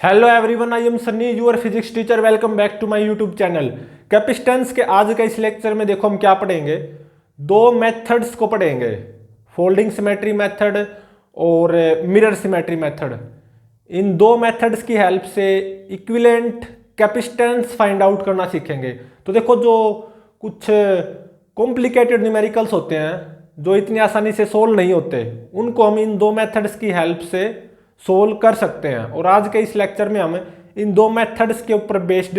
Hello everyone, I am Sunny, your physics teacher. Welcome back to my YouTube channel. Capacitance के आज के इस lecture में देखो हम क्या पढ़ेंगे। दो मेथड्स को पढ़ेंगे, फोल्डिंग सिमेट्री मेथड और मिरर सिमेट्री मेथड। इन दो मेथड्स की हेल्प से इक्विवेलेंट कैपेसिटेंस फाइंड आउट करना सीखेंगे। तो देखो, जो कुछ कॉम्प्लिकेटेड न्यूमेरिकल्स होते हैं जो इतनी आसानी से सोल्व नहीं होते, उनको हम इन दो मेथड्स की हेल्प से सोल्व कर सकते हैं। और आज के इस लेक्चर में हम इन दो मेथड्स के ऊपर बेस्ड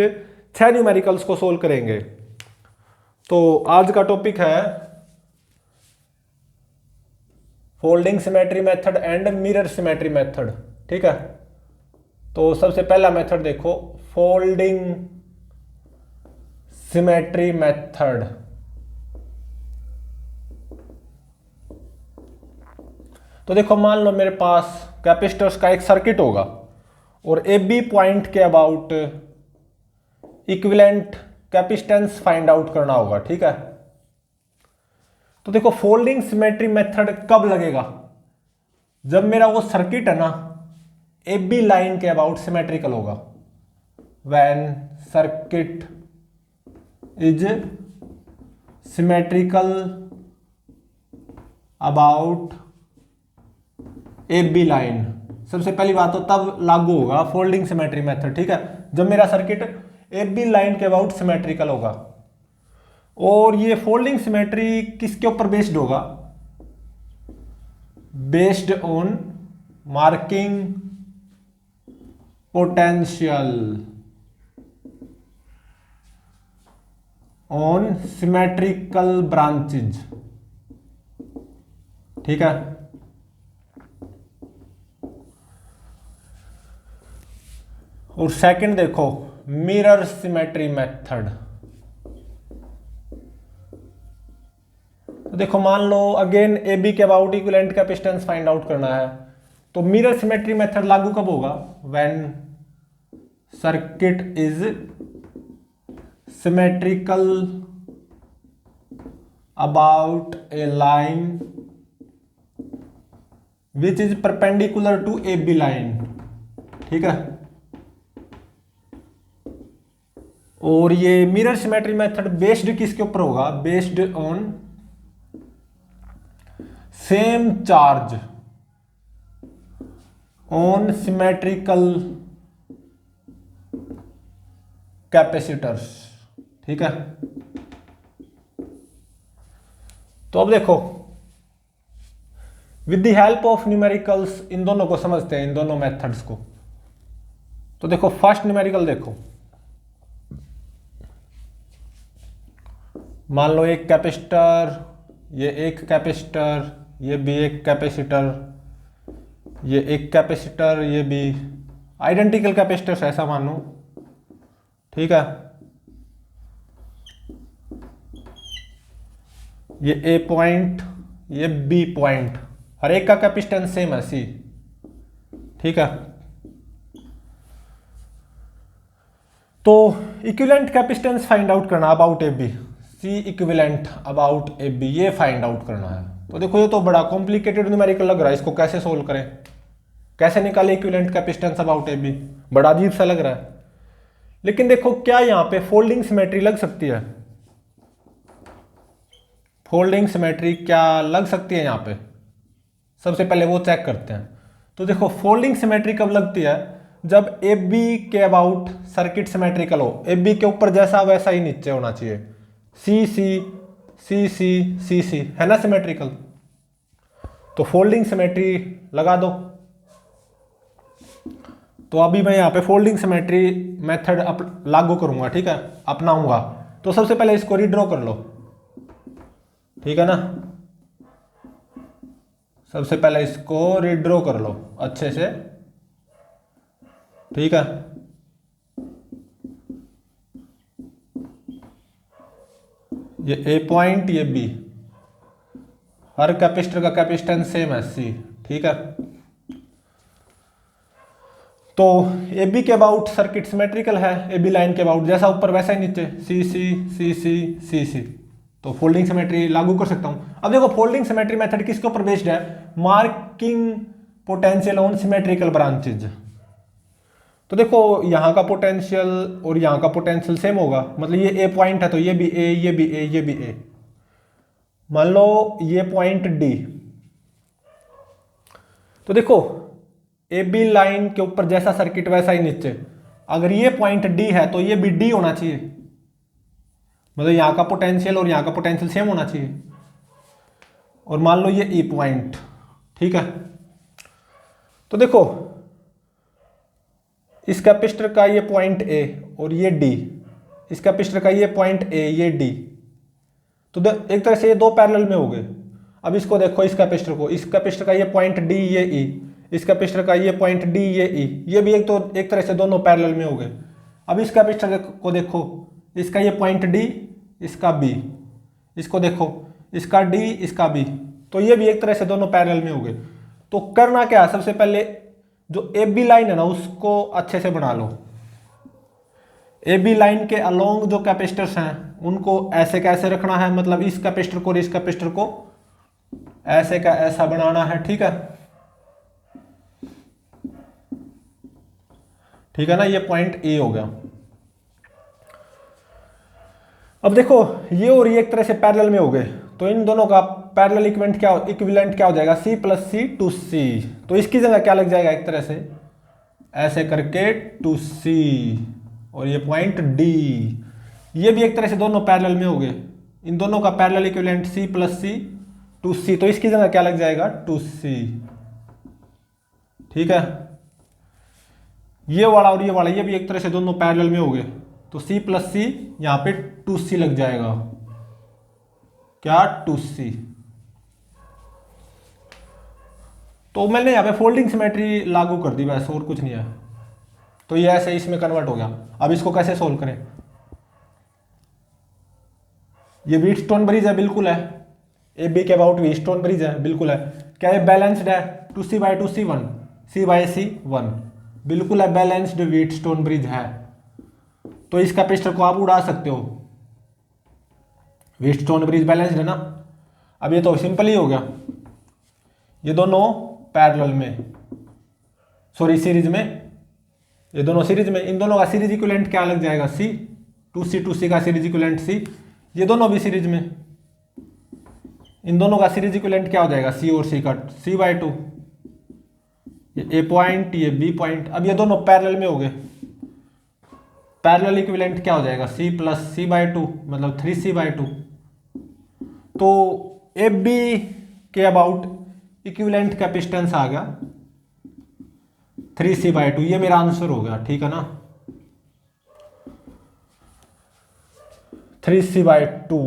6 न्यूमेरिकल्स को सोल्व करेंगे। तो आज का टॉपिक है folding symmetry method and mirror symmetry method. ठीक है, तो सबसे पहला मेथड देखो, फोल्डिंग सिमेट्री मेथड। तो देखो, मान लो मेरे पास कैपेसिटर्स का एक सर्किट होगा और ए बी पॉइंट के about equivalent capacitance find out करना होगा। ठीक है, तो देखो फोल्डिंग सिमेट्री मेथड कब लगेगा? जब मेरा वो सर्किट है ना ए बी लाइन के अबाउट सिमेट्रिकल होगा। When circuit is symmetrical about A B line, सबसे पहली बात तो तब लागू होगा फोल्डिंग सिमेट्री मेथड। ठीक है, जब मेरा सर्किट ए बी लाइन के अबाउट सिमेट्रिकल होगा। और ये फोल्डिंग सिमेट्री किसके ऊपर बेस्ड होगा? Based on marking potential on symmetrical branches. ठीक है, और सेकंड देखो, मिरर सिमेट्री मेथड। तो देखो, मान लो अगेन ए बी के about equivalent capacitance find out करना है, तो मिरर सिमेट्री मेथड लागू कब होगा? When circuit is symmetrical about a line which is perpendicular to A B line. ठीक है, और ये मिरर सिमेट्री मेथड बेस्ड किसके ऊपर होगा? Based on same charge on symmetrical capacitors. ठीक है, तो अब देखो, with the help of numericals इन दोनों को समझते हैं, इन दोनों मेथड्स को। तो देखो, फर्स्ट न्यूमेरिकल देखो, मान लो एक कैपेसिटर, ये एक कैपेसिटर, ये भी एक कैपेसिटर, ये एक कैपेसिटर, ये भी आइडेंटिकल कैपेसिटर्स, ऐसा मानो। ठीक है, ये ए पॉइंट, ये बी पॉइंट, हर एक का कैपेसिटेंस सेम है सी। ठीक है, तो इक्विवेलेंट कैपेसिटेंस फाइंड आउट करना about A B, C equivalent about A B, ये फाइंड आउट करना है। तो देखो, ये तो बड़ा कॉम्प्लिकेटेड न्यूमेरिकल लग रहा है, इसको कैसे सोल्व करें, कैसे निकाले equivalent capacitance about A B? बड़ा अजीब सा लग रहा है। लेकिन देखो, क्या यहां पे फोल्डिंग सिमेट्री लग सकती है? फोल्डिंग सिमेट्री क्या लग सकती है यहां पे? सबसे पहले वो चेक करते हैं। तो देखो, फोल्डिंग सिमेट्री कब लगती है? जब ए बी के अबाउट सर्किट सिमेट्रिकल हो, ए बी के ऊपर जैसा वैसा ही नीचे होना चाहिए, सी सी सी सी सी सी, है ना सिमेट्रिकल। तो फोल्डिंग सिमेट्री लगा दो। तो अभी मैं यहाँ पे फोल्डिंग सिमेट्री मेथड लागू करूंगा। ठीक है, अपनाऊंगा। तो सबसे पहले इसको रीड्रॉ कर लो। ठीक है ना, सबसे पहले इसको रीड्रॉ कर लो अच्छे से। ठीक है, ये ए पॉइंट, ये बी, हर कैपेसिटर का कैपेसिटेंस सेम है सी। ठीक है, तो ए बी के अबाउट सर्किट सिमेट्रिकल है, ए बी लाइन के अबाउट जैसा ऊपर वैसा ही नीचे, सी सी सी सी सी सी। तो फोल्डिंग सिमेट्री लागू कर सकता हूं। अब देखो, फोल्डिंग सिमेट्री मेथड किसके ऊपर बेस्ड है? Marking potential on symmetrical branches. तो देखो यहाँ का पोटेंशियल और यहाँ का पोटेंशियल सेम होगा, मतलब ये ए पॉइंट है तो ये भी ए, ये भी ए, ये भी ए। मान लो ये पॉइंट डी, तो देखो ए बी लाइन के ऊपर जैसा सर्किट वैसा ही नीचे। अगर ये पॉइंट डी है तो ये भी डी होना चाहिए, मतलब यहाँ का पोटेंशियल और यहाँ का पोटेंशियल सेम होना चाहिए। और मान लो ये ई पॉइंट, ठीक है। तो देखो इस कैपेसिटर का ये पॉइंट ए और ये डी, इस कैपेसिटर का ये पॉइंट ए, ये डी, तो एक तरह से ये दो पैरेलल में हो गए। अब इसको देखो, इस कैपेसिटर को, इस कैपेसिटर का ये पॉइंट डी, ये ई, इस कैपेसिटर का ये पॉइंट डी, ये ई, ये भी एक तरह से दोनों पैरेलल में हो गए। अब इस कैपेसिटर को देखो, इसका ये पॉइंट डी, इसका बी, इसको देखो, इसका डी, इसका बी, तो ये भी एक तरह से दोनों पैरेलल में हो गए। तो करना क्या है, सबसे पहले जो ए बी लाइन है ना उसको अच्छे से बना लो। ए बी लाइन के अलोंग जो कैपेसिटर्स हैं उनको ऐसे कैसे रखना है, मतलब इस कैपेसिटर को और इस कैपेसिटर को ऐसे का ऐसा बनाना है, ठीक है। ठीक है ना, ये पॉइंट ए हो गया। अब देखो ये और ये एक तरह से पैरेलल में हो गए, तो इन दोनों का पैरेलल इक्विवेलेंट क्या हो जाएगा, C plus C two C. तो इसकी जगह क्या लग जाएगा, एक तरह से ऐसे करके टू सी, और ये पॉइंट D, ये भी एक तरह से दोनों पैरेलल में हो गए। इन दोनों का parallel equivalent C plus C two C, तो इसकी जगह क्या लग जाएगा, टू सी, ठीक है। ये वाला और ये वाला, ये भी एक तरह से दोनों पैरेलल में हो गए, तो C प्लस सी यहाँ पे टू सी लग जाएगा, क्या, टू सी। तो मैंने यहाँ पे फोल्डिंग सिमेट्री लागू कर दी, वैसे और कुछ नहीं है। तो ये ऐसे इसमें कन्वर्ट हो गया। अब इसको कैसे सोल्व करें, ये व्हीटस्टोन ब्रिज है, बिल्कुल है, ए बी के अबाउट व्हीटस्टोन ब्रिज है, बिल्कुल है। क्या ये बैलेंस्ड है, two C by two C one, C by C one, बिल्कुल है, बैलेंस्ड व्हीटस्टोन ब्रिज है। तो इस कैपेसिटर को आप उड़ा सकते हो, व्हीटस्टोन ब्रिज बैलेंस्ड है ना। अब ये तो सिंपल ही हो गया, ये दोनों पैरेलल में, सॉरी सीरीज में, ये दोनों सीरीज में, इन दोनों का सीरीज इक्विवेलेंट क्या लग जाएगा, सी, टू सी का सीरीज इक्विवेलेंट सी, ये दोनों भी सीरीज में, इन दोनों का सीरीज इक्विवेलेंट क्या हो जाएगा, सी और सी का सी बाई टू, ये ए पॉइंट, ये बी पॉइंट। अब ये दोनों पैरेलल में हो गए, पैरेलल इक्विवेलेंट क्या हो जाएगा, C plus C by two, मतलब थ्री सी बाई टू। तो ए बी के अबाउट इक्विवेलेंट कैपेसिटेंस आ गया 3c बाई टू, ये मेरा आंसर हो गया, ठीक है ना, 3c बाई टू,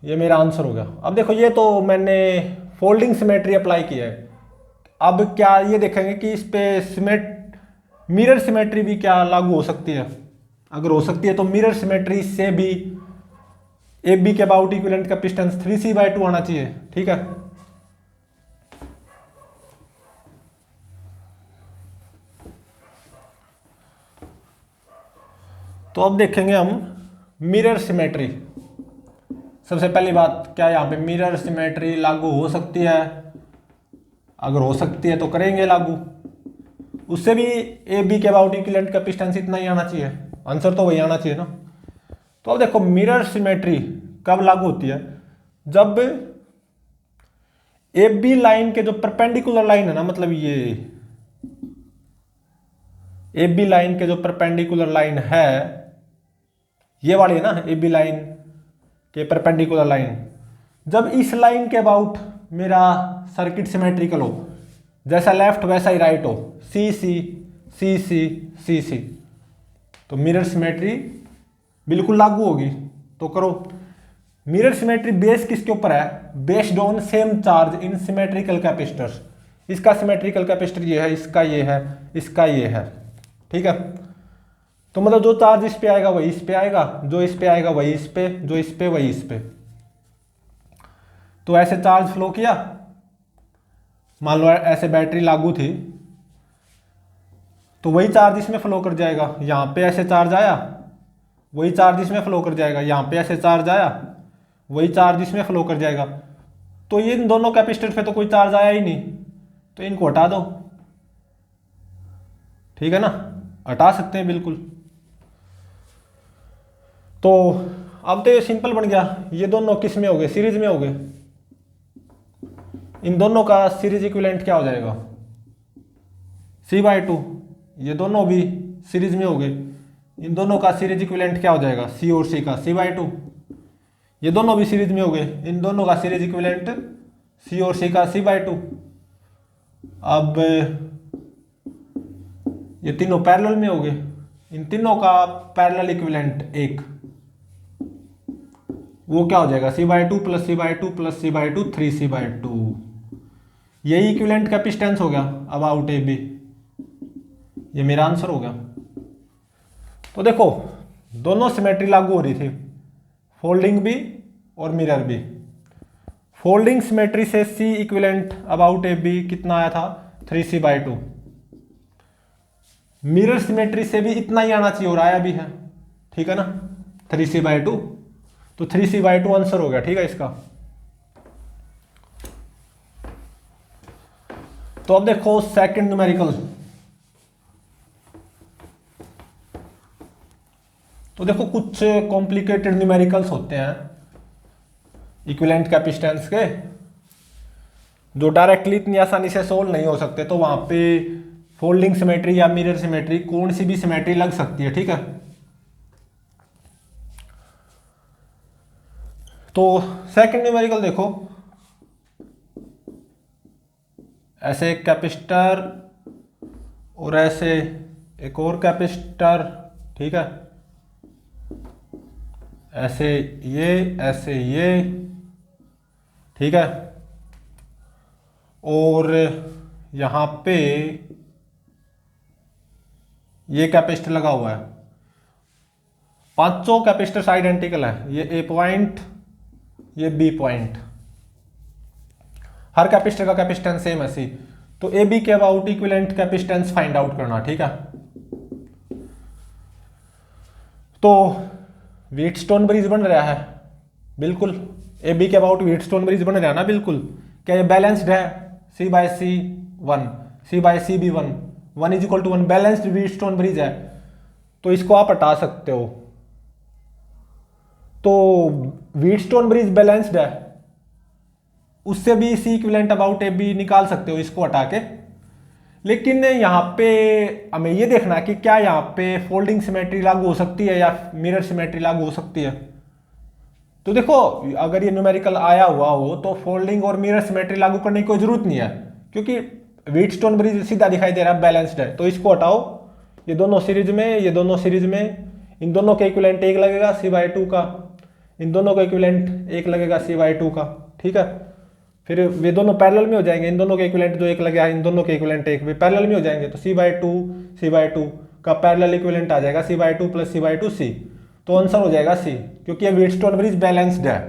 ये मेरा आंसर हो गया। अब देखो ये तो मैंने फोल्डिंग सिमेट्री अप्लाई किया है। अब क्या ये देखेंगे कि इस पे मिरर सिमेट्री भी क्या लागू हो सकती है। अगर हो सकती है तो मिरर सिमेट्री से भी ए बी के about equivalent capacitance 3c by two आना चाहिए, ठीक है। तो अब देखेंगे हम मिरर सिमेट्री। सबसे पहली बात, क्या यहाँ पे मिरर सिमेट्री लागू हो सकती है? अगर हो सकती है तो करेंगे लागू। उससे भी ए बी के अबाउट इक्विवेलेंट कैपेसिटेंस इतना ही आना चाहिए, आंसर तो वही आना चाहिए ना। तो अब देखो मिरर सिमेट्री कब लागू होती है, जब ए बी लाइन के जो परपेंडिकुलर लाइन है ना, मतलब ये ए बी लाइन के जो परपेंडिकुलर लाइन है, ये वाली है ना ए बी लाइन के परपेंडिकुलर लाइन, जब इस लाइन के अबाउट मेरा सर्किट सिमेट्रिकल हो, जैसा लेफ्ट वैसा ही राइट हो, सी सी सी सी सी सी, तो मिरर सिमेट्री बिल्कुल लागू होगी। तो करो। मिरर सिमेट्री बेस किसके ऊपर है? Based on same charge in symmetrical capacitors. इसका सिमेट्रिकल कैपेसिटर ये है, इसका ये है, इसका ये है, ठीक है। तो मतलब जो चार्ज इस पे आएगा वही इस पे आएगा, जो इस पे आएगा वही इस पे, जो इस पे वही इस पे। तो ऐसे चार्ज फ्लो किया, मान लो ऐसे बैटरी लागू थी, तो वही चार्ज इसमें फ्लो कर जाएगा। यहाँ पे ऐसे चार्ज आया, वही चार्ज इसमें फ्लो कर जाएगा। यहाँ पे ऐसे चार्ज आया, वही चार्ज इसमें फ्लो कर जाएगा। तो ये इन दोनों कैपेसिटर पे तो कोई चार्ज आया ही नहीं, तो इनको हटा दो, ठीक है ना। हटा सकते हैं बिल्कुल। तो अब तो ये सिंपल बन गया, ये दोनों किस में हो गए, सीरीज में हो गए। इन दोनों का सीरीज इक्विवेलेंट क्या हो जाएगा, c/2। ये दोनों भी सीरीज में हो गए, इन दोनों का सीरीज इक्विवेलेंट क्या हो जाएगा, c और c का c/2। ये दोनों भी सीरीज में हो गए, इन दोनों का सीरीज इक्विवेलेंट c और c का c/2। अब ये तीनों पैरेलल में हो गए, इन तीनों का पैरेलल इक्विवेलेंट 1, वो क्या हो जाएगा, c/2 plus c/2 plus c/2 3c/2। यही इक्विवेलेंट कैपेसिटेंस हो गया अबाउट ए बी, ये मेरा आंसर हो गया। तो देखो दोनों सिमेट्री लागू हो रही थी, फोल्डिंग भी और मिरर भी। फोल्डिंग सिमेट्री से C equivalent about A B कितना आया था, 3c/2। मिरर सिमेट्री से भी इतना ही आना चाहिए और आया भी है, ठीक है ना, 3c/2। तो 3c/2 आंसर हो गया, ठीक है इसका। तो अब देखो सेकंड न्यूमेरिकल। तो देखो कुछ कॉम्प्लिकेटेड न्यूमेरिकल्स होते हैं इक्विवेलेंट कैपेसिटेंस के, जो डायरेक्टली इतनी आसानी से सोल्व नहीं हो सकते। तो वहां पे फोल्डिंग सिमेट्री या मिरर सिमेट्री, कौन सी भी सिमेट्री लग सकती है, ठीक है। तो सेकंड न्यूमेरिकल देखो, ऐसे एक कैपेसिटर और ऐसे एक और कैपेसिटर, ठीक है, ऐसे ये, ठीक है, और यहां पे ये कैपेसिटर लगा हुआ है। पांचों कैपेसिटर्स आइडेंटिकल है, ये ए पॉइंट, ये बी पॉइंट, हर कैपेसिटर का कैपेसिटेंस सेम है सी। तो ए बी के about equivalent capacitance find out करना, ठीक है। तो व्हीटस्टोन ब्रिज बन रहा है, बिल्कुल ए बी के अबाउट व्हीटस्टोन ब्रिज बन रहा है ना, बिल्कुल। क्या ये बैलेंस्ड है, c/c1, c/cb1, 1 is equal to 1, balanced Wheatstone bridge है। तो इसको आप हटा सकते हो। तो व्हीटस्टोन ब्रिज बैलेंस्ड है, उससे भी C equivalent about A B निकाल सकते हो इसको हटा के। लेकिन यहाँ पे हमें ये देखना है कि क्या यहाँ पे फोल्डिंग सिमेट्री लागू हो सकती है या मिरर सिमेट्री लागू हो सकती है। तो देखो अगर ये न्यूमेरिकल आया हुआ हो तो फोल्डिंग और मिरर सिमेट्री लागू करने की कोई जरूरत नहीं है, क्योंकि व्हीटस्टोन ब्रिज सीधा दिखाई दे रहा है, बैलेंस्ड है। तो इसको हटाओ, ये दोनों सीरीज में, ये दोनों सीरीज में, इन दोनों के इक्विवेलेंट 1 लगेगा c/2 का, इन दोनों का इक्विवेलेंट 1 लगेगा c/2 का, ठीक है। फिर वे दोनों पैरेलल में हो जाएंगे, इन दोनों के इक्विवेलेंट जो 1 लगे इन दोनों के इक्विवेलेंट 1 भी पैरेलल में हो जाएंगे। तो c/2 का पैरेलल इक्विवेलेंट आ जाएगा c/2 प्लस c/2 c। तो आंसर हो जाएगा c, क्योंकि ये व्हीटस्टोन ब्रिज बैलेंस्ड है।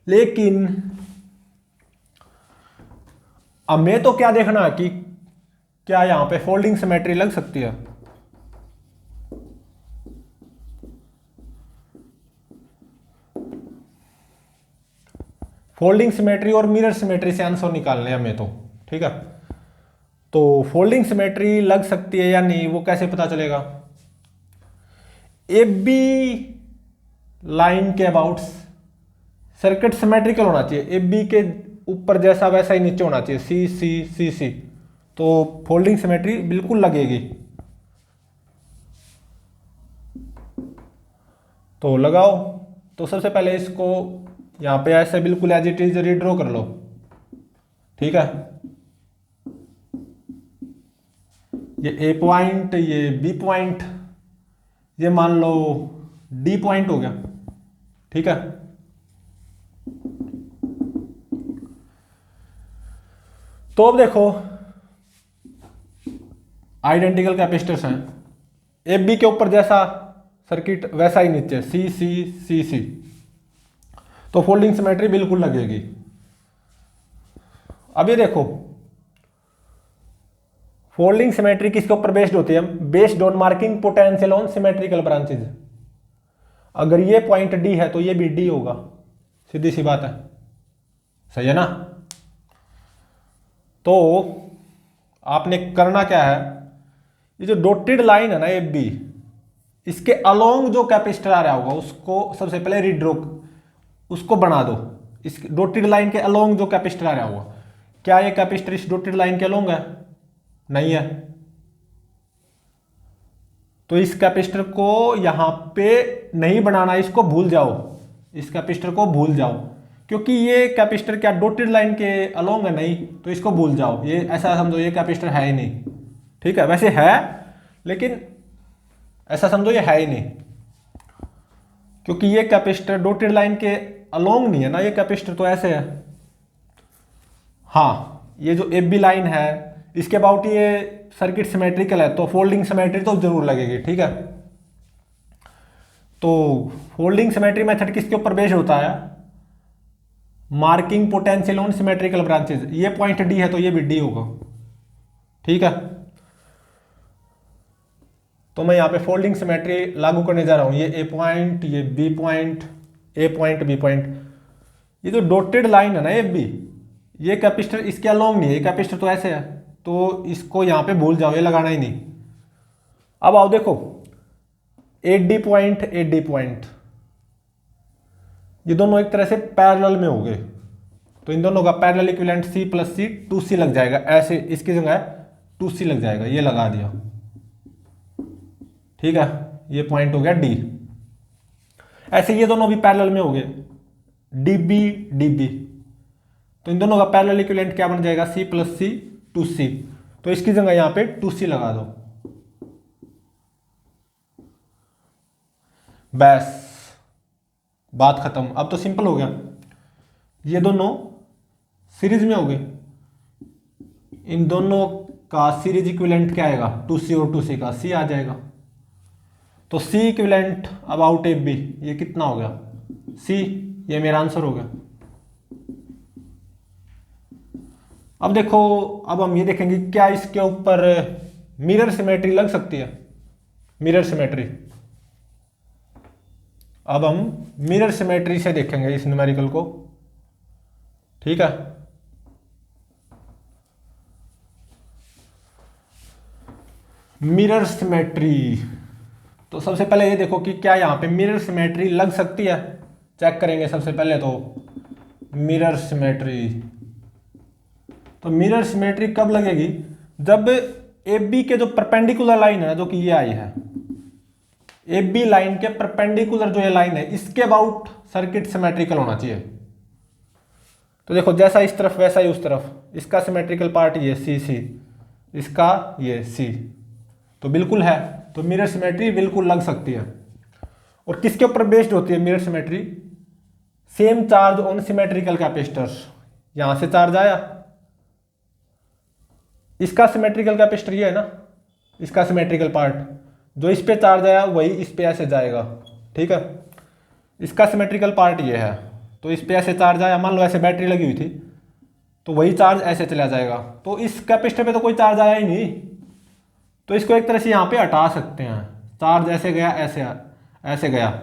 लेकिन हमें तो क्या देखना कि क्या यहां पे फोल्डिंग सिमेट्री लग सकती है। फोल्डिंग सिमेट्री और मिरर सिमेट्री से आंसर निकालने हमें तो, ठीक है। तो फोल्डिंग सिमेट्री लग सकती है या नहीं वो कैसे पता चलेगा, ए बी लाइन के अबाउट सर्किट सिमेट्रिकल होना चाहिए, ए बी के ऊपर जैसा वैसा ही नीचे होना चाहिए, सी सी सी सी। तो फोल्डिंग सिमेट्री बिल्कुल लगेगी। तो लगाओ। तो सबसे पहले इसको यहां पे ऐसे बिल्कुल एज इट इज रीड्रॉ कर लो, ठीक है। ये ए पॉइंट, ये बी पॉइंट, ये मान लो डी पॉइंट हो गया, ठीक है। तो अब देखो आइडेंटिकल कैपेसिटर्स हैं, ए बी के ऊपर जैसा सर्किट वैसा ही नीचे सी सी सी सी। तो फोल्डिंग सिमेट्री बिल्कुल लगेगी। अब ये देखो फोल्डिंग सिमेट्री किसके ऊपर बेस्ड होती है, based on marking potential on symmetrical branches. अगर ये पॉइंट डी है तो ये भी डी होगा, सीधी सी बात है, सही है ना। तो आपने करना क्या है ये जो डॉटेड लाइन है ना ए बी, इसके अलोंग जो कैपेसिटर आ रहा होगा उसको सबसे पहले रीड्रॉ, उसको बना दो। इस डॉटेड लाइन के अलोंग जो कैपेसिटर आ रहा होगा, क्या ये कैपेसिटर इस डॉटेड लाइन के अलोंग है? नहीं है। तो इस कैपेसिटर को यहां पे नहीं बनाना, इसको भूल जाओ, इस कैपेसिटर को भूल जाओ, क्योंकि ये कैपेसिटर क्या डॉटेड लाइन के अलोंग है? नहीं, तो इसको भूल जाओ, ये ऐसा समझो ये कैपेसिटर है ही नहीं। ठीक है, वैसे है लेकिन ऐसा समझो ये है ही नहीं, क्योंकि ये कैपेसिटर डॉटेड लाइन के अलोंग नहीं है ना, ये कैपेसिटर तो ऐसे है। हाँ, ये जो एफ बी लाइन है इसके अबाउट ये सर्किट सिमेट्रिकल है, तो फोल्डिंग सिमेट्री तो जरूर लगेगी। ठीक है, तो फोल्डिंग सिमेट्री मेथड किसके ऊपर बेस्ड होता है? Marking potential on symmetrical branches. ये पॉइंट डी है तो ये भी डी होगा। ठीक है, तो मैं यहां पे फोल्डिंग सिमेट्री लागू करने जा रहा हूं। ये ए पॉइंट, ये बी पॉइंट, ए पॉइंट, बी पॉइंट। ये जो डॉटेड लाइन है ना एफ बी, ये कैपेसिटर इसके अलोंग नहीं है, ये कैपेसिटर तो ऐसे है, तो इसको यहां पे भूल जाओ, ये लगाना ही नहीं। अब आओ देखो, A D point, A D point, ये दोनों एक तरह से पैरेलल में हो गए, तो इन दोनों का पैरेलल इक्विवेलेंट सी प्लस सी 2C लग जाएगा। ऐसे इसकी जगह 2C लग जाएगा, ये लगा दिया। ठीक है, ये पॉइंट हो गया डी। ऐसे ये दोनों भी पैरेलल में हो गए, डी बी डी बी, तो इन दोनों का पैरेलल इक्विवेलेंट क्या बन जाएगा? सी प्लस सी 2C, तो इसकी जगह यहां पे 2C लगा दो। बस बात खत्म। अब तो सिंपल हो गया, ये दोनों सीरीज में हो गए, इन दोनों का सीरीज इक्विवेलेंट क्या आएगा? 2C और 2C का C आ जाएगा, तो C equivalent about F B ये कितना हो गया? C, ये मेरा आंसर हो गया। अब देखो, अब हम ये देखेंगे क्या इसके ऊपर मिरर सिमेट्री लग सकती है? मिरर सिमेट्री, अब हम मिरर सिमेट्री से देखेंगे इस न्यूमेरिकल को। ठीक है, मिरर सिमेट्री, तो सबसे पहले ये देखो कि क्या यहां पे मिरर सिमेट्री लग सकती है। चेक करेंगे सबसे पहले तो मिरर सिमेट्री। तो मिरर सिमेट्री कब लगेगी? जब ए बी के जो परपेंडिकुलर लाइन है ना, जो कि ये आई है, ए बी लाइन के परपेंडिकुलर जो ये लाइन है, इसके अबाउट सर्किट सिमेट्रिकल होना चाहिए। तो देखो, जैसा इस तरफ वैसा ही उस तरफ, इसका सिमेट्रिकल पार्ट ये सी सी, इसका ये सी, तो बिल्कुल है, तो मिरर सिमेट्री बिल्कुल लग सकती है। और किसके ऊपर बेस्ड होती है mirror symmetry? Same charge on symmetrical capacitors. यहां से चार्ज आया, इसका सिमेट्रिकल कैपेसिटर ये है ना, इसका सिमेट्रिकल पार्ट, जो इस पे चार्ज आया वही इस पे ऐसे जाएगा। ठीक है, इसका सिमेट्रिकल पार्ट ये है, तो इस पे ऐसे चार्ज आया, मान लो ऐसे बैटरी लगी हुई थी, तो वही चार्ज ऐसे चला जाएगा। तो इस कैपेसिटर पे तो कोई चार्ज आया ही नहीं, तो इसको एक तरह से यहाँ पे हटा सकते हैं। चार्ज ऐसे गया, ऐसे गया,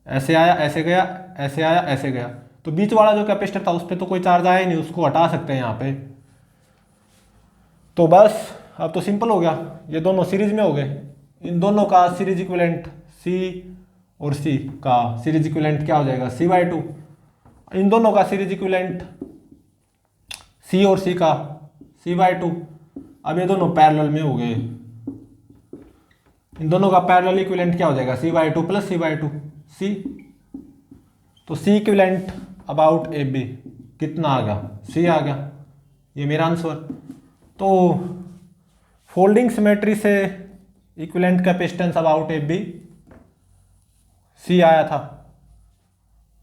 ऐसे आया, ऐसे गया, ऐसे आया, ऐसे गया, तो बीच वाला जो कैपेसिटर था उस पर तो कोई चार्ज आया ही नहीं, उसको हटा सकते हैं यहाँ पे। तो बस अब तो सिंपल हो गया, ये दोनों सीरीज में हो गए, इन दोनों का सीरीज इक्विवेलेंट C और C का सीरीज इक्विवेलेंट क्या हो जाएगा? C/2। इन दोनों का सीरीज इक्विवेलेंट C और C का C/2। अब ये दोनों पैरेलल में हो गए, इन दोनों का पैरेलल इक्विवेलेंट क्या हो जाएगा? C/2 plus C/2 C। तो C equivalent about A B कितना आ गया? C आ गया, ये मेरा आंसर। तो फोल्डिंग सिमेट्री से equivalent capacitance about A B C आया था,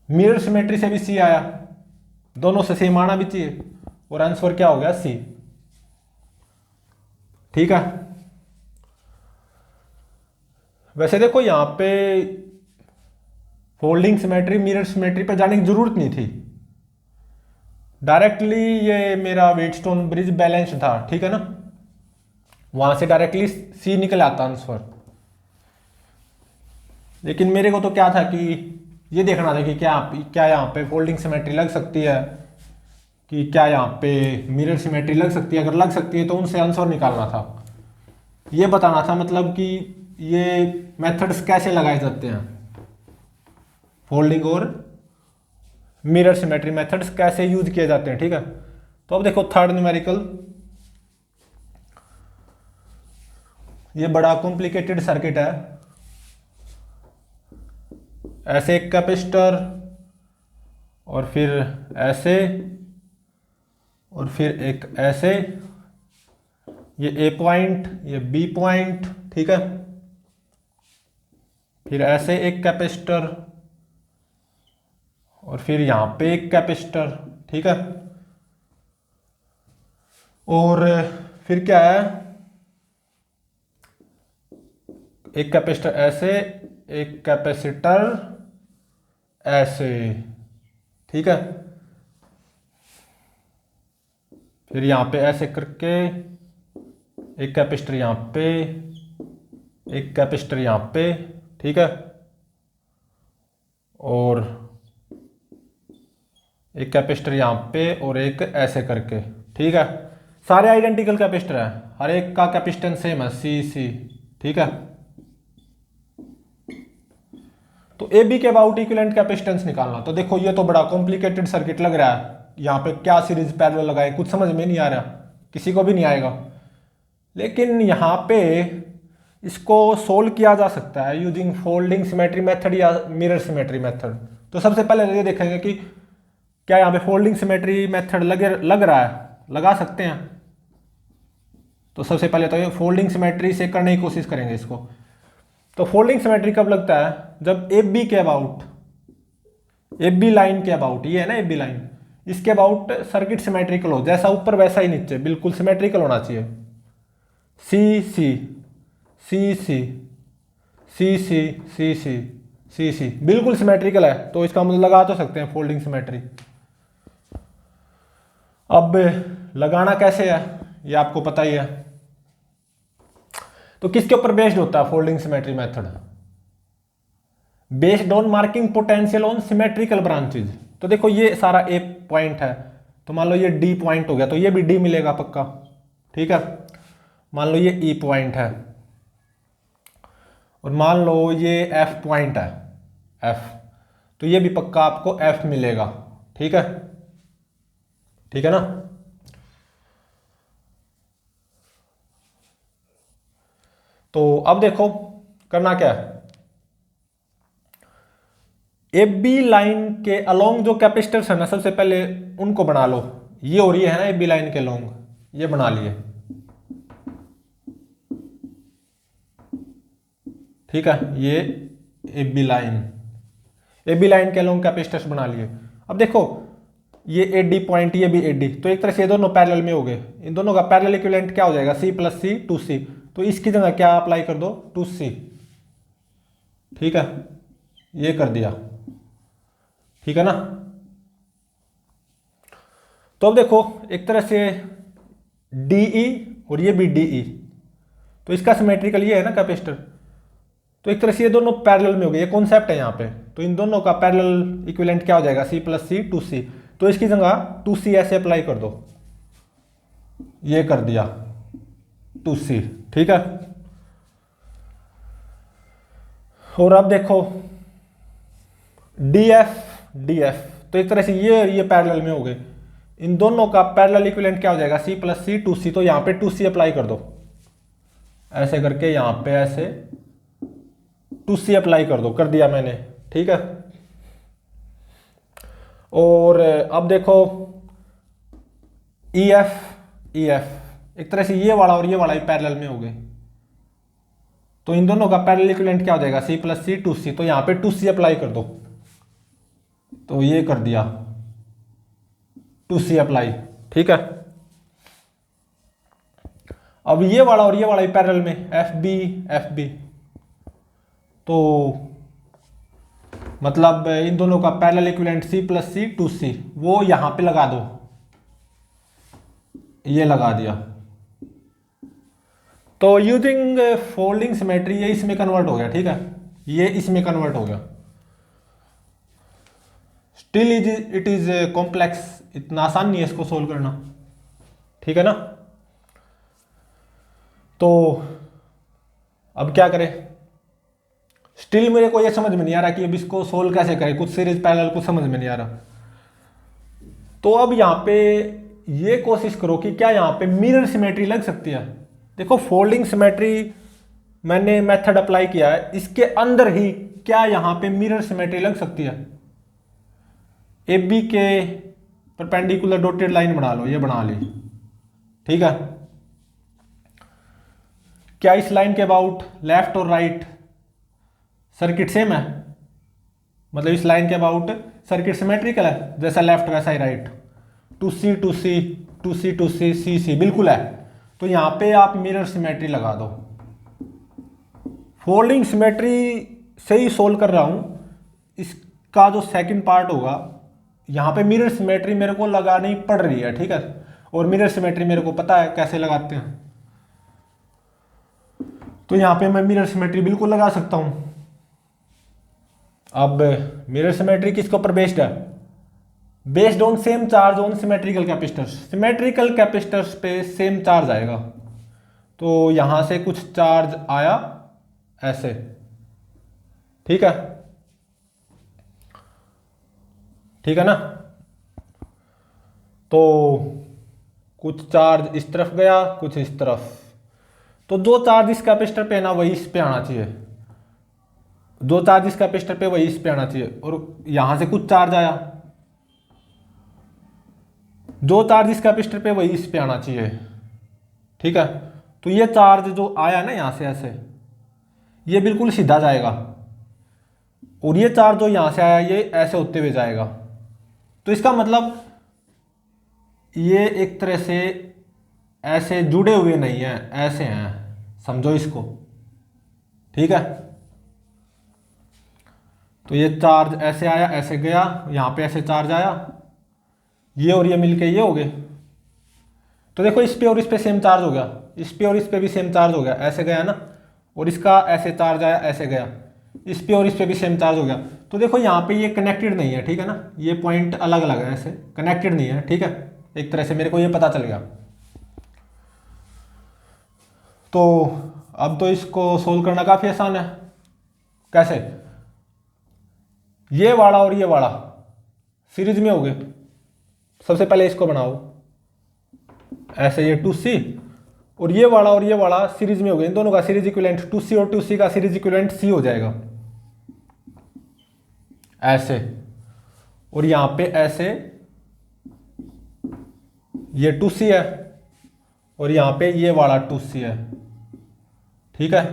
मिरर सिमेट्री से भी C आया, दोनों से सेम आना भी चाहिए, और आंसर क्या हो गया? C। ठीक है, वैसे देखो यहां पे फोल्डिंग सिमेट्री मिरर सिमेट्री पर जाने की जरूरत नहीं थी, डायरेक्टली ये मेरा व्हीटस्टोन ब्रिज बैलेंस था। ठीक है ना, वहां से डायरेक्टली C निकल आता आंसर। लेकिन मेरे को तो क्या था कि ये देखना था कि क्या यहाँ पे फोल्डिंग सिमेट्री लग सकती है, कि क्या यहाँ पे मिरर सिमेट्री लग सकती है। अगर लग सकती है तो उनसे आंसर निकालना था। ये बताना था मतलब कि ये मेथड्स कैसे लगाए जाते हैं, फोल्डिंग और मिरर सिमेट्री मेथड्स कैसे यूज किए जाते हैं, ठीक है। तो अब देखो थर्ड न्यूमेरिकल, ये बड़ा कॉम्प्लिकेटेड सर्किट है। ऐसे एक कैपेसिटर और फिर ऐसे और फिर एक ऐसे, ये ए पॉइंट ये बी पॉइंट, ठीक है। फिर ऐसे एक कैपेसिटर और फिर यहां पे एक कैपेसिटर, ठीक है। और फिर क्या है, एक कैपेसिटर ऐसे, एक कैपेसिटर ऐसे, ठीक है। फिर यहां पे ऐसे करके एक कैपेसिटर यहां पे, एक कैपेसिटर यहां पे, ठीक है। और एक कैपेसिटर यहां पे और एक ऐसे करके, ठीक है। सारे आइडेंटिकल कैपेसिटर हैं, हर एक का कैपेसिटेंस सेम है सी, ठीक है। तो ए बी के अबाउट इक्विवेलेंट कैपेसिटेंस निकालना। तो देखो ये तो बड़ा कॉम्प्लिकेटेड सर्किट लग रहा है, यहाँ पे क्या सीरीज पैरेलल लगाए कुछ समझ में नहीं आ रहा, किसी को भी नहीं आएगा। लेकिन यहाँ पे इसको सोल्व किया जा सकता है यूजिंग फोल्डिंग सिमेट्री मेथड या मिरर सिमेट्री मेथड। तो सबसे पहले ये देखेंगे कि क्या यहाँ पे फोल्डिंग सिमेट्री मेथड लग रहा है, लगा सकते हैं। तो सबसे पहले तो ये फोल्डिंग सिमेट्री से करने की कोशिश करेंगे इसको। तो फोल्डिंग सिमेट्री कब लगता है, जब ए बी के अबाउट, ए बी लाइन के अबाउट, ये है ना ए बी लाइन, इसके अबाउट सर्किट सिमेट्रिकल हो, जैसा ऊपर वैसा ही नीचे, बिल्कुल सिमेट्रिकल होना चाहिए। सी C C C C C C C C C बिल्कुल सिमेट्रिकल है, तो इसका मतलब लगा तो सकते हैं फोल्डिंग सिमेट्री। अब लगाना कैसे है ये आपको पता ही है। तो किसके ऊपर बेस्ड होता है folding symmetry method, based on marking potential on symmetrical branches. तो देखो ये सारा ए पॉइंट है, तो मान लो ये डी पॉइंट हो गया, तो ये भी डी मिलेगा पक्का, ठीक है। मान लो ये ई पॉइंट है और मान लो ये एफ पॉइंट है, एफ, तो ये भी पक्का आपको एफ मिलेगा, ठीक है, ठीक है ना। तो अब देखो करना क्या है, ए बी लाइन के अलोंग जो कैपेसिटर्स है ना, सबसे पहले उनको बना लो। ये हो रही है ना ए बी लाइन के अलोंग, ये बना लिए, ठीक है। ये ए बी लाइन के अलोंग कैपेसिटर्स बना लिए। अब देखो ये ए डी पॉइंट, ये भी ए डी, तो एक तरह से ये दोनों पैरेलल में हो गए। इन दोनों का पैरेलल इक्विवेलेंट क्या हो जाएगा, C plus C two C. तो इसकी जगह क्या अप्लाई कर दो, टू सी, ठीक है, ये कर दिया, ठीक है ना। तो अब देखो एक तरह से डीई और ये भी डीई, तो इसका सिमेट्रिकल ये है ना कैपेसिटर, तो एक तरह से ये दोनों पैरेलल में हो गए, ये कॉन्सेप्ट है यहाँ पे। तो इन दोनों का पैरेलल इक्विवेलेंट क्या हो जाएगा, C plus C two C. तो इसकी जगह टू सी ऐसे अप्लाई कर दो, ये कर दिया टू सी, ठीक है। और अब देखो डी एफ, तो एक तरह से ये पैरेलल में हो गए। इन दोनों का पैरेलल इक्विवेलेंट क्या हो जाएगा, C plus C two C. तो यहां पे टू सी अप्लाई कर दो, ऐसे करके यहां पे ऐसे टू सी अप्लाई कर दो, कर दिया मैंने, ठीक है। और अब देखो ई एफ, एक तरह से ये वाला और ये वाला ही पैरेलल में हो गए। तो इन दोनों का पैरेलल इक्विवेलेंट क्या हो जाएगा, C plus C two C. तो यहां पे टू सी अप्लाई कर दो, तो ये कर दिया टू सी अप्लाई, ठीक है। अब ये वाला और ये वाला ही पैरेलल में, एफ बी, तो मतलब इन दोनों का parallel equivalent C plus C two C, वो यहां पे लगा दो, ये लगा दिया। तो यूजिंग फोल्डिंग सिमेट्री ये इसमें कन्वर्ट हो गया, ठीक है, ये इसमें कन्वर्ट हो गया। स्टिल इट इज कॉम्प्लेक्स, इतना आसान नहीं है इसको सोल्व करना, ठीक है ना। तो अब क्या करें, स्टिल मेरे को ये समझ में नहीं आ रहा कि अब इसको सोल्व कैसे करें, कुछ सीरीज पैरेलल कुछ समझ में नहीं आ रहा। तो अब यहाँ पे ये कोशिश करो कि क्या यहाँ पे मिरर सिमेट्री लग सकती है। देखो फोल्डिंग सिमेट्री मैंने मेथड अप्लाई किया है, इसके अंदर ही क्या यहाँ पे मिरर सिमेट्री लग सकती है। ए बी के परपेंडिकुलर डॉटेड लाइन बना लो, ये बना ली, ठीक है। क्या इस लाइन के अबाउट लेफ्ट और राइट सर्किट सेम है, मतलब इस लाइन के अबाउट सर्किट सिमेट्रिकल है, जैसा लेफ्ट वैसा ही right, two C two C two C two C C C बिल्कुल है। तो यहाँ पे आप मिरर सिमेट्री लगा दो। फोल्डिंग सिमेट्री से ही सोल्व कर रहा हूँ, इसका जो सेकंड पार्ट होगा यहाँ पे मिरर सिमेट्री मेरे को लगानी पड़ रही है, ठीक है। और मिरर सिमेट्री मेरे को पता है कैसे लगाते हैं, तो यहाँ पे मैं मिरर सिमेट्री बिल्कुल लगा सकता हूँ। अब मिरर सिमेट्री किसके ऊपर बेस्ड है, based on same charge on symmetrical capacitors. Symmetrical capacitors पे सेम चार्ज आएगा, तो यहां से कुछ चार्ज आया ऐसे, ठीक है, ठीक है ना। तो कुछ चार्ज इस तरफ गया, कुछ इस तरफ, तो जो चार्ज इस कैपेसिटर पे है ना वही इस पे आना चाहिए, जो चार्ज इस कैपेसिटर पे वही इस पे आना चाहिए। और यहां से कुछ चार्ज आया, जो चार्ज इस कैपेसिटर पे वही इस पे आना चाहिए, ठीक है। तो ये चार्ज जो आया ना यहां से ऐसे, ये बिल्कुल सीधा जाएगा, और ये चार्ज जो यहां से आया ये ऐसे होते हुए जाएगा। तो इसका मतलब ये एक तरह से ऐसे जुड़े हुए नहीं है, ऐसे हैं, समझो इसको, ठीक है। तो ये चार्ज ऐसे आया ऐसे गया, यहां पे ऐसे चार्ज आया, ये और ये मिलके ये हो गए। तो देखो इस पे और इस पे सेम चार्ज हो गया, इस पे और इस पे भी सेम चार्ज हो गया, ऐसे गया ना, और इसका ऐसे चार्ज आया ऐसे गया, इस पे और इस पे भी सेम चार्ज हो गया। तो देखो यहाँ पे ये कनेक्टेड नहीं है, ठीक है ना, ये पॉइंट अलग अलग है, ऐसे कनेक्टेड नहीं है, ठीक है। एक तरह से मेरे को ये पता चल गया। तो अब तो इसको सोल्व करना काफी आसान है। कैसे, ये वाला और ये वाला सीरीज में हो गए। सबसे पहले इसको बनाओ ऐसे, ये टू सी, और ये वाला सीरीज में हो गए। इन दोनों का सीरीज इक्विवेलेंट टू सी और टू सी का सीरीज इक्विवेलेंट सी हो जाएगा ऐसे। और यहां पे ऐसे ये टू सी है, और यहां पे ये वाला टू सी है, ठीक है।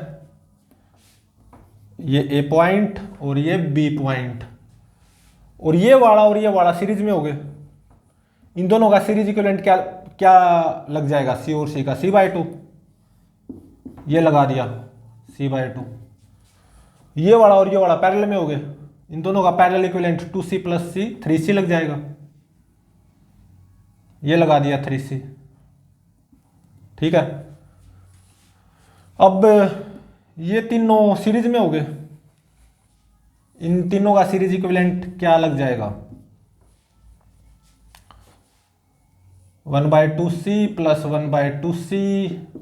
ये ए पॉइंट और ये बी पॉइंट, और ये वाला सीरीज में हो गए। इन दोनों का सीरीज इक्विवेलेंट क्या क्या लग जाएगा, सी और सी का C/2, ये लगा दिया C/2। ये वाला और ये वाला पैरेलल में हो गए, इन दोनों का parallel equivalent 2C + C 3C लग जाएगा, ये लगा दिया 3C, ठीक है। अब ये तीनों सीरीज में हो गए, इन तीनों का सीरीज इक्विवेलेंट क्या लग जाएगा, 1/2C + 1/2C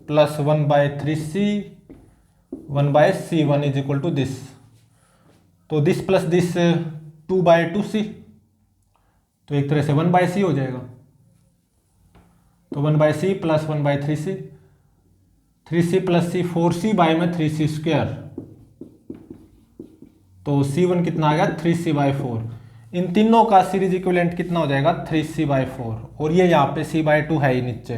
+ 1/3C 1/C1 = this. तो दिस प्लस दिस 2/2C, तो एक तरह से 1/C हो जाएगा। तो 1/C + 1/3C, 3C + C 4C/3C², तो C1 कितना आ गया 3C/4। इन तीनों का सीरीज इक्विवेलेंट कितना हो जाएगा 3C/4। और ये यहाँ पे C/2 है ही नीचे,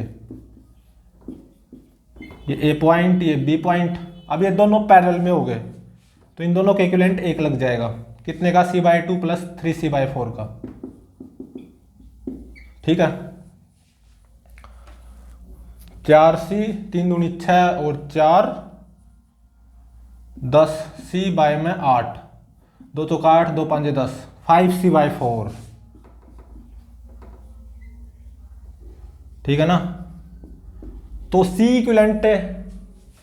ये ए पॉइंट ये बी पॉइंट। अब ये दोनों पैरेलल में हो गए, तो इन दोनों का इक्विवेलेंट 1 लग जाएगा, कितने का C/2 + 3C/4 का, ठीक है। 4C 3 दूनी 6 और 4 10C/8, 2 चौका 8 2 5 10 5C/4, ठीक है ना। तो C इक्विवेलेंट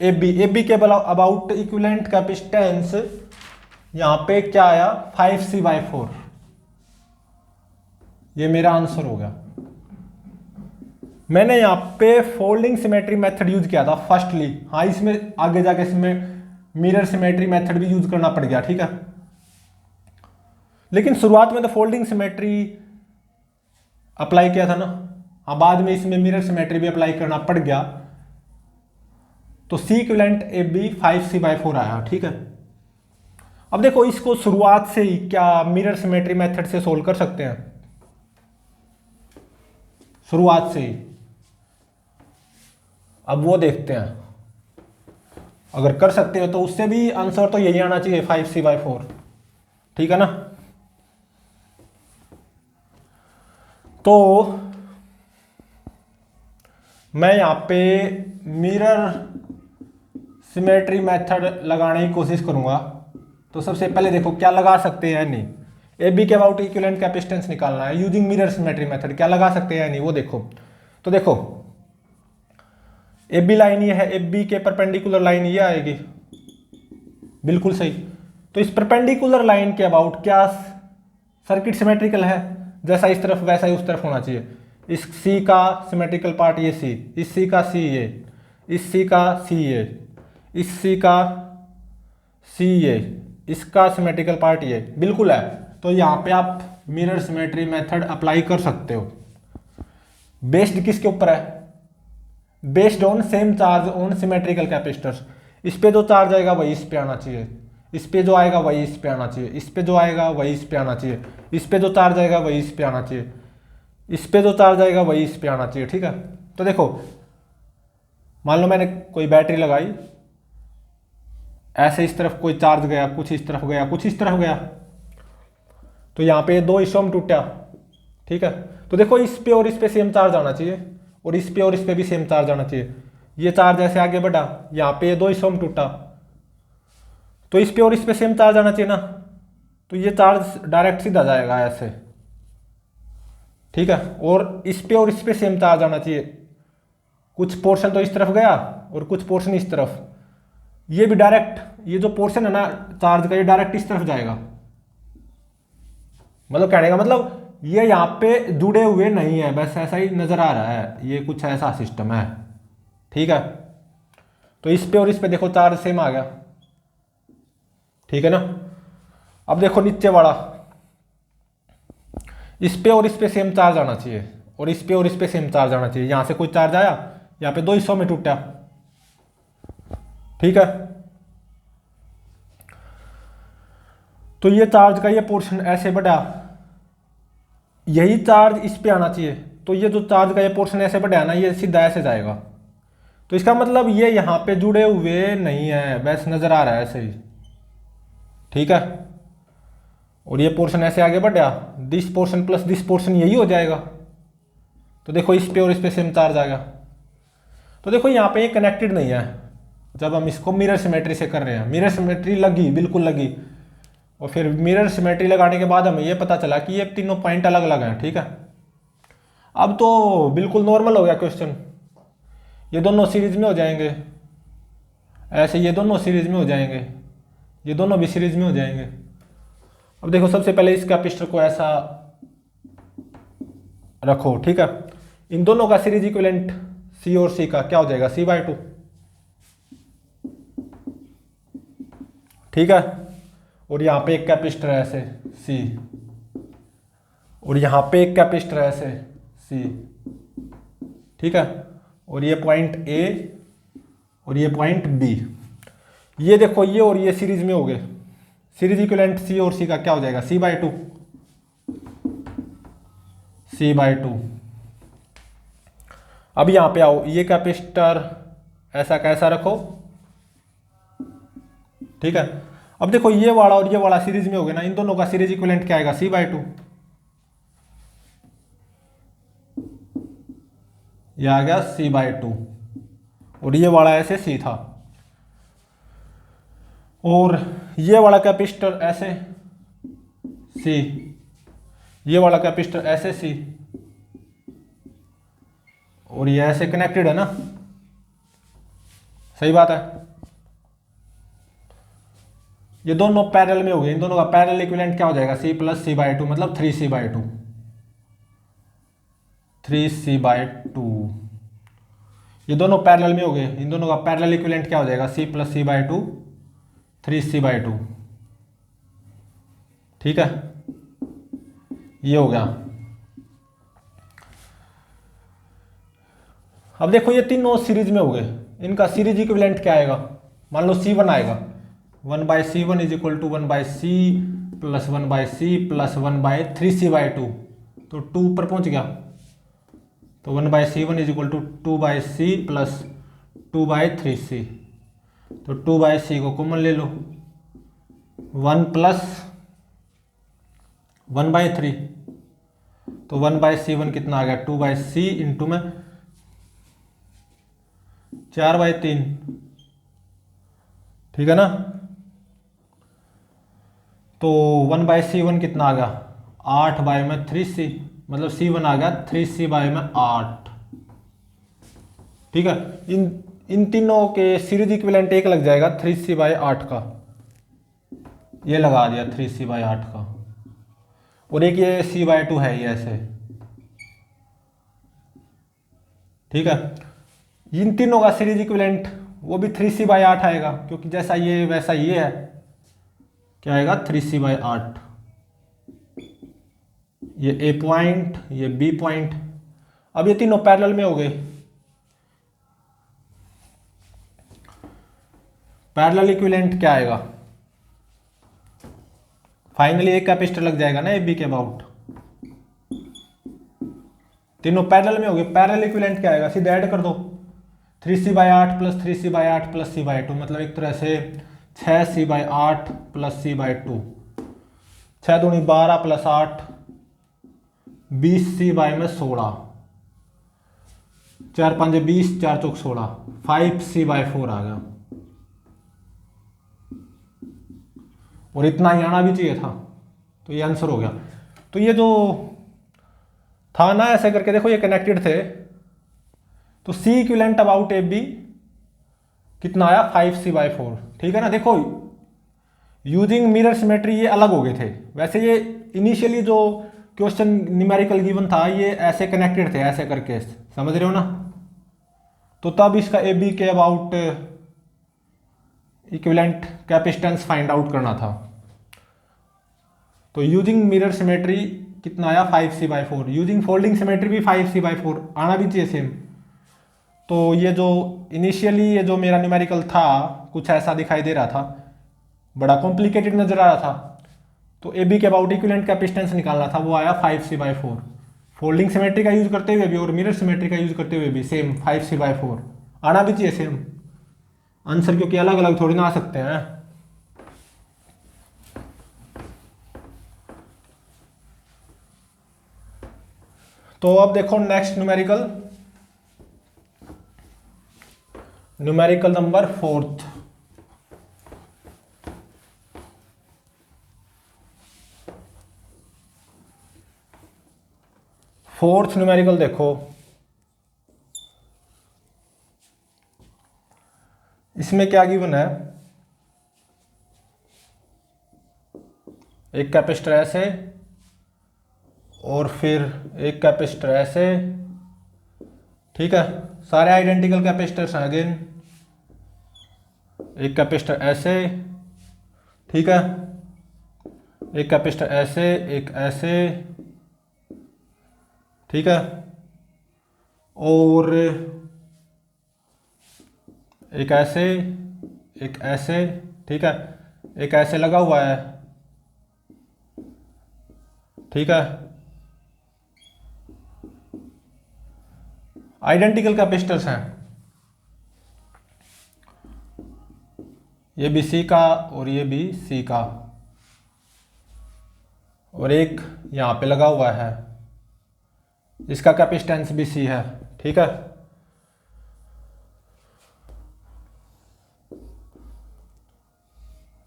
ए बी के अबाउट इक्विवेलेंट कैपेसिटेंस यहां पे क्या आया 5C/4, ये मेरा आंसर हो गया। मैंने यहाँ पे फोल्डिंग सिमेट्री मेथड यूज किया था फर्स्टली, हाँ इसमें आगे जाके इसमें मिरर सिमेट्री मेथड भी यूज करना पड़ गया, ठीक है। लेकिन शुरुआत में तो फोल्डिंग सिमेट्री अप्लाई किया था ना, हाँ बाद में इसमें मिरर सिमेट्री भी अप्लाई करना पड़ गया, तो सी इक्विवेलेंट ए बी 5c/4 आया, ठीक है। अब देखो इसको शुरुआत से ही क्या मिरर सिमेट्री मेथड से सोल्व कर सकते हैं, शुरुआत से ही। अब वो देखते हैं, अगर कर सकते हो तो उससे भी आंसर तो यही आना चाहिए 5c/4, ठीक है ना। तो मैं यहां पे मिरर सिमेट्री मेथड लगाने की कोशिश करूंगा। तो सबसे पहले देखो क्या लगा सकते हैं या नहीं, ए बी के अबाउट इक्विवेलेंट कैपेसिटेंस निकालना है यूजिंग मिरर सिमेट्री मेथड, क्या लगा सकते हैं या नहीं वो देखो। तो देखो ए बी लाइन ये है, ए बी के परपेंडिकुलर लाइन ये आएगी, बिल्कुल सही। तो इस परपेंडिकुलर लाइन के अबाउट क्या सर्किट सिमेट्रिकल है, जैसा इस तरफ वैसा ही उस तरफ होना चाहिए। इस सी का सिमेट्रिकल पार्ट ये सी, इस सी का सी ये, इस सी का सी ये, इस सी का सी ये, इसका सिमेट्रिकल पार्ट ये, बिल्कुल है। तो यहाँ पे आप मिरर सिमेट्री मेथड अप्लाई कर सकते हो। बेस्ड किसके ऊपर है, based on same charge on symmetrical capacitors. इस पे जो चार्ज आएगा वही इस पे आना चाहिए, इस पे जो आएगा वही इस पे आना चाहिए, इस पे जो आएगा वही इस पे आना चाहिए, इस पे जो चार्ज आएगा वही इस पे आना चाहिए, इस पे जो चार्ज आएगा वही इस पे आना चाहिए, ठीक है। तो देखो मान लो मैंने कोई बैटरी लगाई, ऐसे इस तरफ कोई चार्ज गया, कुछ इस तरफ गया, कुछ इस तरफ गया, तो यहाँ पे दो हिस्सों में टूटा, ठीक है। तो देखो इस पे और इस पे सेम चार्ज आना चाहिए, और इस पे और इस पे भी सेम चार्ज आना चाहिए। ये चार्ज ऐसे आगे बढ़ा, यहाँ पे दो हिस्सों में टूटा, तो इस पे और इस पे सेम चार्ज आना चाहिए ना, तो ये चार्ज डायरेक्ट सीधा जाएगा ऐसे, ठीक है। और इस पे सेम चार्ज आना चाहिए, कुछ पोर्शन तो इस तरफ गया और कुछ पोर्शन इस तरफ, ये भी डायरेक्ट, ये जो पोर्शन है ना चार्ज का ये डायरेक्ट इस तरफ जाएगा। मतलब कहने का मतलब ये यहाँ पे जुड़े हुए नहीं है, बस ऐसा ही नजर आ रहा है, ये कुछ ऐसा सिस्टम है, ठीक है। तो इस पे और इस पे देखो चार्ज सेम आ गया, ठीक है ना। अब देखो नीचे वाला, इस पे और इस पे सेम चार्ज आना चाहिए, और इस पे और इस पे सेम चार्ज आना चाहिए। यहां से कोई चार्ज आया, यहाँ पे दो हिस्सों में टूटा, ठीक है। तो ये चार्ज का ये पोर्शन ऐसे बढ़ा, यही चार्ज इस पे आना चाहिए, तो ये जो चार्ज का ये पोर्शन ऐसे बढ़ा ना ये सीधा ऐसे जाएगा। तो इसका मतलब ये यहाँ पे जुड़े हुए नहीं है, बस नजर आ रहा है ऐसे ही, ठीक है। और ये पोर्शन ऐसे आगे बढ़ा, this portion plus this portion यही हो जाएगा। तो देखो इस पे और इस पे सेम चार्ज आ गया। तो देखो यहाँ पे ये कनेक्टेड नहीं है, जब हम इसको मिरर सिमेट्री से कर रहे हैं। मिरर सिमेट्री लगी, बिल्कुल लगी, और फिर मिरर सिमेट्री लगाने के बाद हमें ये पता चला कि ये तीनों पॉइंट अलग अलग हैं, ठीक है। अब तो बिल्कुल नॉर्मल हो गया क्वेश्चन, ये दोनों सीरीज में हो जाएंगे, ऐसे ये दोनों सीरीज में हो जाएंगे, ये दोनों भी सीरीज में हो जाएंगे। अब देखो सबसे पहले इस कैपेसिटर को ऐसा रखो, ठीक है। इन दोनों का सीरीज इक्विवेलेंट सी और सी का क्या हो जाएगा, C/2, ठीक है। और यहाँ पे एक कैपेसिटर है ऐसे C, और यहाँ पे एक कैपेसिटर है ऐसे C, ठीक है। और ये पॉइंट A और ये पॉइंट B, ये देखो ये और ये सीरीज में हो गए। सीरीज इक्विवेलेंट C और C का क्या हो जाएगा, C/2, C/2। अब यहां पे आओ, ये कैपेसिटर ऐसा कैसा रखो, ठीक है। अब देखो ये वाला और ये वाला सीरीज में हो गया ना, इन दोनों का सीरीज इक्विवेलेंट क्या आएगा, C/2। ये आ गया C/2, और ये वाला ऐसे C था, और ये वाला कैपेसिटर ऐसे C, ये वाला कैपेसिटर ऐसे C, और ये ऐसे कनेक्टेड है ना, सही बात है। ये दोनों पैरेलल में हो गए, इन दोनों का पैरेलल इक्विवेलेंट क्या हो जाएगा, C + C/2 मतलब 3C/2, 3C/2। ये दोनों पैरेलल में हो गए, इन दोनों का पैरेलल इक्विवेलेंट क्या हो जाएगा, C + C/2 3c/2। ठीक है, ये हो गया। अब देखो ये तीनों सीरीज में हो गए, इनका सीरीज इक्विवेलेंट क्या आएगा? मान लो C1 आएगा, 1/C1 is equal to 1/C plus 1/C plus 1/3c/2, तो 2 ऊपर पहुंच गया, तो 1/C1 is equal to 2/C plus 2/3c, तो 2/C को कॉमन ले लो, 1 प्लस 1/3, तो 1/C1 कितना आ गया? 2/C इंटू में 4/3, ठीक है ना। तो 1/C1 कितना आ गया? 8/3c, मतलब C1 आ गया 3c/8। ठीक है, इन तीनों के सीरीज इक्विवेलेंट एक लग जाएगा 3c/8 का, ये लगा दिया 3c/8 का, और एक ये c/2 है ये ऐसे। ठीक है, इन तीनों का सीरीज इक्विवेलेंट वो भी 3c/8 आएगा, क्योंकि जैसा ये वैसा ये है, क्या आएगा? 3c/8। ये A पॉइंट, ये B पॉइंट, अब ये तीनों पैरेलल में हो गए। पैरेलल इक्विवेलेंट क्या आएगा? फाइनली एक कैपेसिटर लग जाएगा ना AB के अबाउट, तीनों पैरेलल में हो गए। पैरेलल इक्विवेलेंट क्या आएगा? सीधे ऐड कर दो, 3c/8 plus 3c/8 plus c/2, मतलब एक तरह से 6c/8 प्लस c/2, 6 दूनी 12 प्लस 8 20c/16, 4 5 20, 4 चौक 16, 5c/4 आ गया, और इतना ही आना भी चाहिए था, तो ये आंसर हो गया। तो ये जो था ना ऐसे करके, देखो ये कनेक्टेड थे, तो C इक्विवेलेंट अबाउट AB कितना आया? 5c/4। ठीक है ना। देखो यूजिंग मिरर सिमेट्री ये अलग हो गए थे, वैसे ये इनिशियली जो क्वेश्चन न्यूमेरिकल गिवन था ये ऐसे कनेक्टेड थे, ऐसे करके, समझ रहे हो ना। तो तब इसका AB के about equivalent capacitance find out करना था, तो यूजिंग मिरर सिमेट्री कितना आया? 5c/4। यूजिंग फोल्डिंग सिमेट्री भी 5c/4 आना भी चाहिए सेम। तो ये जो इनिशियली ये जो मेरा न्यूमेरिकल था कुछ ऐसा दिखाई दे रहा था, बड़ा कॉम्प्लिकेटेड नजर आ रहा था, तो AB के अबाउट इक्विवेलेंट कैपेसिटेंस निकालना था, वो आया 5c/4। फोल्डिंग सिमेट्री का यूज करते हुए भी और मिरर सिमेट्री का यूज करते हुए भी सेम 5c/4 आना भी चाहिए सेम आंसर, क्योंकि अलग अलग थोड़ी ना आ सकते हैं। तो अब देखो next numerical number 4th। Fourth numerical देखो, इसमें क्या गिवन है? एक कैपेसिटर ऐसे और फिर एक कैपेसिटर ऐसे, ठीक है, सारे आइडेंटिकल कैपेसिटर्स हैं अगेन, एक कैपेसिटर ऐसे, ठीक है, एक कैपेसिटर ऐसे, एक ऐसे, ठीक है, और एक ऐसे, एक ऐसे, ठीक है, एक ऐसे लगा हुआ है, ठीक है, आइडेंटिकल कैपेसिटर्स हैं, ये भी C का और ये भी C का, और एक यहां पे लगा हुआ है, इसका कैपेसिटेंस भी C है, ठीक है।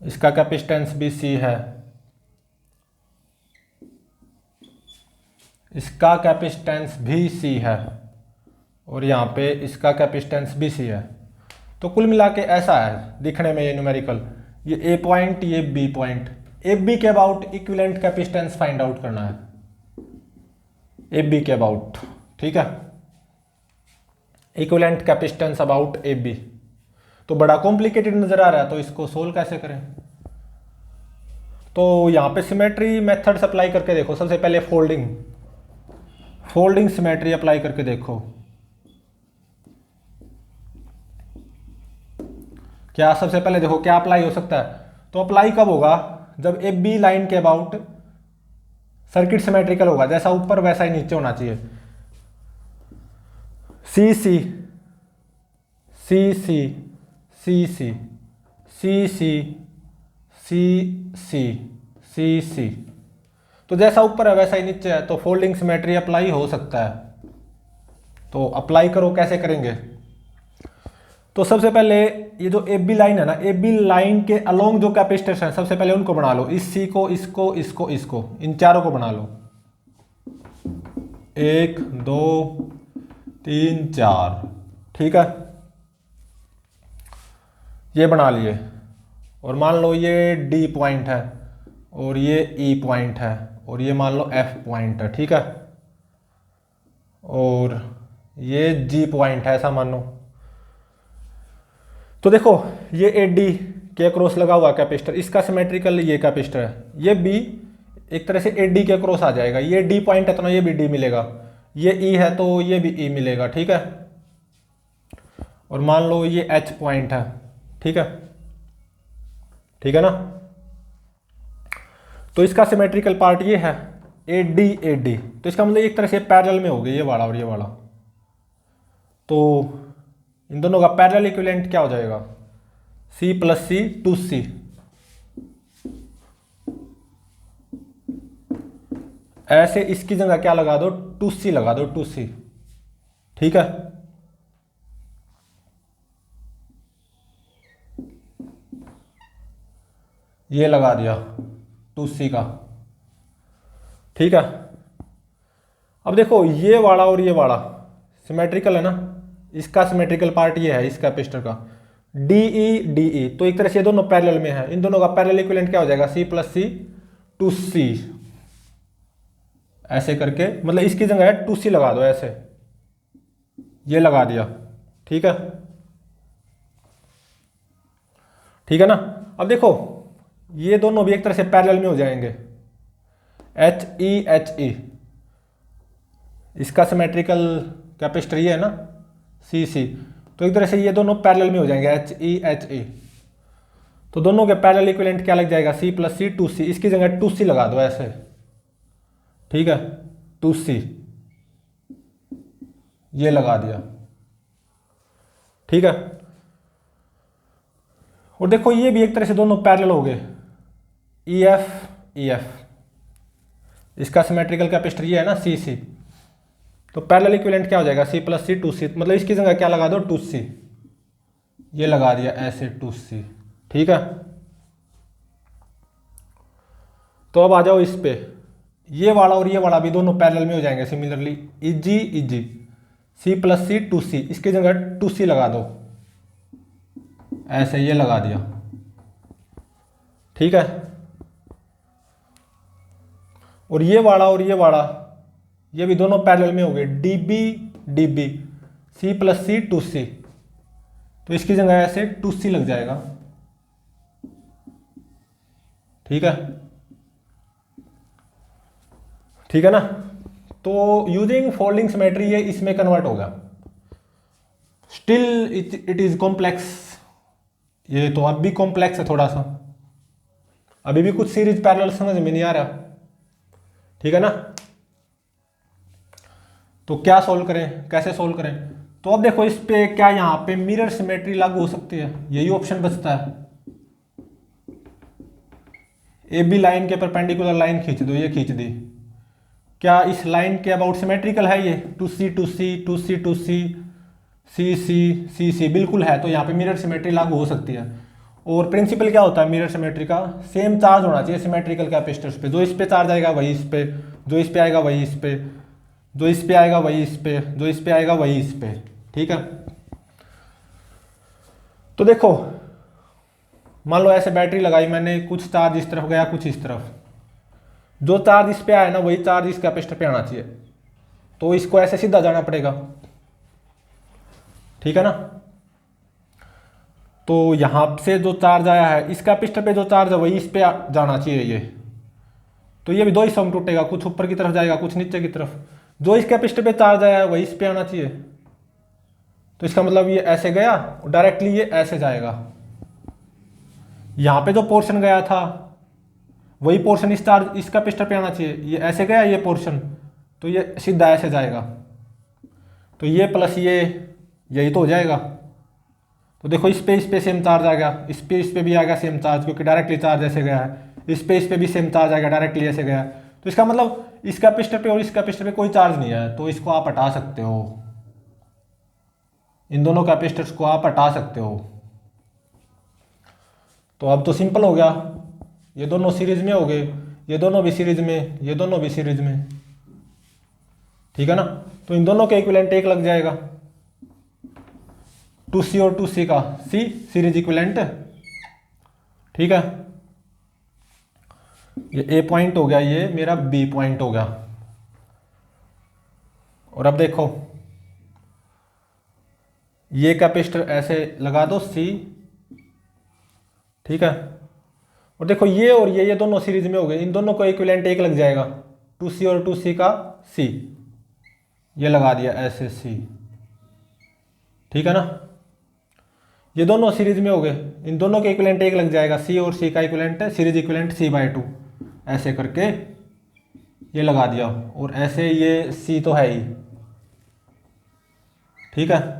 इसका कैपेसिटेंस भी C है, इसका कैपेसिटेंस भी C है, और यहाँ पे इसका कैपेसिटेंस भी C है। तो कुल मिला के ऐसा है दिखने में ये न्यूमेरिकल, ये A पॉइंट, ये B पॉइंट, AB के about equivalent capacitance find out करना है, AB के अबाउट, ठीक है, इक्विवेलेंट कैपेसिटेंस अबाउट AB। तो बड़ा कॉम्प्लिकेटेड नजर आ रहा है, तो इसको सोल्व कैसे करें। तो यहाँ पे सिमेट्री मेथड्स अप्लाई करके देखो। सबसे पहले फोल्डिंग सिमेट्री अप्लाई करके देखो, क्या सबसे पहले देखो क्या अप्लाई हो सकता है। तो अप्लाई कब होगा, जब ए बी लाइन के अबाउट सर्किट सिमेट्रिकल होगा, जैसा ऊपर वैसा ही नीचे होना चाहिए। सी C C C C C C C C C C सी, तो जैसा ऊपर है वैसा ही नीचे है, तो फोल्डिंग सिमेट्री अप्लाई हो सकता है। तो अप्लाई करो, कैसे करेंगे। तो सबसे पहले ये जो ए बी लाइन है ना, ए बी लाइन के अलोंग जो कैपेसिटर्स हैं सबसे पहले उनको बना लो। इस सी को, इसको, इसको, इसको, इन चारों को बना लो। 1 2 3 4, ठीक है, ये बना लिए। और मान लो ये डी पॉइंट है और ये ई पॉइंट है और ये मान लो एफ पॉइंट है, ठीक है, और ये जी पॉइंट है, ऐसा मानो। तो देखो ये ए डी के अक्रॉस लगा हुआ कैपेसिटर, इसका सिमेट्रिकल ये कैपेसिटर है, ये बी एक तरह से ए डी के अक्रॉस आ जाएगा। ये डी पॉइंट है तो ना ये भी डी मिलेगा, ये ई है तो ये भी ई मिलेगा, ठीक है। और मान लो ये एच पॉइंट है, ठीक है, ठीक है ना। तो इसका सिमेट्रिकल पार्ट ये है ए डी, तो इसका मतलब एक तरह से पैरेलल में हो गया ये वाला और ये वाला। तो इन दोनों का पैरेलल इक्विवेलेंट क्या हो जाएगा, C + C 2C। ऐसे इसकी जगह क्या लगा दो, 2C लगा दो, 2C, ठीक है। ये लगा दिया 2C का, ठीक है। अब देखो ये वाला और ये वाला सिमेट्रिकल है ना, इसका सिमेट्रिकल पार्ट ये है इस कैपेसिटर का, DE, तो एक तरह से ये दोनों पैरेलल में है। इन दोनों का पैरेलल इक्विवेलेंट क्या हो जाएगा, C + C 2C। ऐसे करके मतलब इसकी जगह है 2C लगा दो, ऐसे ये लगा दिया, ठीक है, ठीक है ना। अब देखो ये दोनों भी एक तरह से पैरेलल में हो जाएंगे, HE, इसका सिमेट्रिकल कैपेसिटर ये है ना CC, तो एक तरह से ये दोनों पैरेलल में हो जाएंगे, HE। तो दोनों के पैरेलल इक्विवेलेंट क्या लग जाएगा, C + C 2C, इसकी जगह 2C लगा दो ऐसे, ठीक है, 2C ये लगा दिया, ठीक है। और देखो ये भी एक तरह से दोनों पैरेलल हो गए, EF, इसका सिमेट्रिकल कैपेसिटर ये है ना CC, तो पैरेलल इक्विवेलेंट क्या हो जाएगा, C + C 2C, मतलब इसकी जगह क्या लगा दो, 2C, ये लगा दिया ऐसे 2C, ठीक है। तो अब आ जाओ इस पे, ये वाला और ये वाला भी दोनों पैरेलल में हो जाएंगे similarly, EG, C + C 2C, इसकी जगह 2C लगा दो ऐसे, ये लगा दिया, ठीक है। और ये वाला ये भी दोनों पैरेलल में हो गए, DB, C + C 2C, तो इसकी जगह ऐसे 2C लग जाएगा, ठीक है, ठीक है ना। तो यूजिंग फोल्डिंग सिमेट्री ये इसमें कन्वर्ट होगा। स्टिल इट इज कॉम्प्लेक्स, ये तो अब भी कॉम्प्लेक्स है थोड़ा सा, अभी भी कुछ सीरीज पैरेलल समझ में नहीं आ रहा, ठीक है ना। तो क्या सोल्व करें, कैसे सोल्व करें। तो अब देखो इस पे क्या यहाँ पे मिरर सिमेट्री लागू हो सकती है, यही ऑप्शन बचता है। ए बी लाइन के परपेंडिकुलर लाइन खींच दो, ये खींच दी, क्या इस लाइन के अबाउट सिमेट्रिकल है ये, 2C 2C 2C 2C CC CC बिल्कुल है, तो यहाँ पे मिरर सिमेट्री लागू हो सकती है। और प्रिंसिपल क्या होता है मिरर सिमेट्री का, सेम चार्ज होना चाहिए सिमेट्रिकल कैपेसिटर्स पे, जो इस पे चार्ज आएगा वही इस पे, जो इस पे आएगा वही इस पे, जो इस पे आएगा वही इस पे, जो इस पे आएगा वही इस पे, ठीक है। तो देखो मान लो ऐसे बैटरी लगाई मैंने, कुछ चार्ज इस तरफ गया कुछ इस तरफ, जो चार्ज इस पे आया ना वही चार्ज इस कैपेसिटर पे आना चाहिए, तो इसको ऐसे सीधा जाना पड़ेगा, ठीक है ना। तो यहाँ से जो चार्ज आया है इस कैपेसिटर पे जो चार्ज है वही इस पे जाना चाहिए ये। तो ये भी दो हिस्सों में टूटेगा, कुछ ऊपर की तरफ जाएगा कुछ नीचे की तरफ। जो इस कैपेसिटर पे चार्ज आया है वही इस पे आना चाहिए। तो इसका मतलब ये ऐसे गया और डायरेक्टली ये ऐसे जाएगा। यहाँ पे जो पोर्शन गया था वही पोर्शन इस चार्ज इस कैपेसिटर पे आना चाहिए। ये ऐसे गया ये पोर्शन, तो ये सीधा ऐसे जाएगा। तो ये प्लस ये यही तो हो जाएगा। तो देखो इस पे सेम चार्ज आ गया, इस पे भी आ गया सेम चार्ज, क्योंकि डायरेक्टली चार्ज ऐसे गया है। इस पे भी सेम चार्ज आ गया, डायरेक्टली ऐसे गया। तो इसका मतलब इस कैपेसिटर पे और इस कैपेसिटर पे कोई चार्ज नहीं है, तो इसको आप हटा सकते हो। इन दोनों कैपेसिटर्स को आप हटा सकते हो। तो अब तो सिंपल हो गया, ये दोनों सीरीज में हो गए, ये दोनों भी सीरीज में, ये दोनों भी सीरीज में, ठीक है ना। तो इन दोनों के इक्विवेलेंट 1 लग जाएगा। 2C और 2C का C सीरीज इक्विवेलेंट, ठीक है। ये A पॉइंट हो गया, ये मेरा B पॉइंट हो गया। और अब देखो ये कैपेसिटर ऐसे लगा दो C, ठीक है। और देखो ये और ये दोनों सीरीज में हो गए, इन दोनों को इक्विवेलेंट 1 लग जाएगा। 2C और 2C का C, ये लगा दिया ऐसे C, ठीक है ना। ये दोनों सीरीज में हो गए, इन दोनों के इक्विवेलेंट 1 लग जाएगा। C और C का इक्विवेलेंट है सीरीज इक्विवेलेंट C/2, ऐसे करके ये लगा दिया। और ऐसे ये C तो है ही, ठीक है।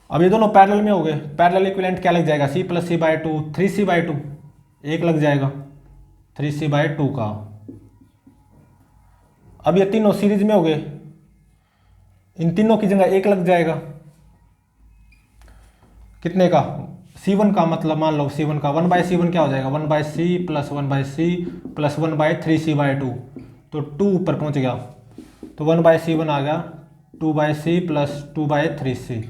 अब ये दोनों पैरेलल में हो गए, पैरेलल इक्विवेलेंट क्या लग जाएगा? C + C/2, 3C/2, 1 लग जाएगा 3C/2 का। अब ये तीनों सीरीज में हो गए, इन तीनों की जगह 1 लग जाएगा। कितने का? C1 का, मतलब मान लो C1 का 1/C1 क्या हो जाएगा? 1/C + 1/C + 1/3C/2, तो 2 ऊपर पहुंच गया, तो 1/C1 आ गया 2/C + 2/3C,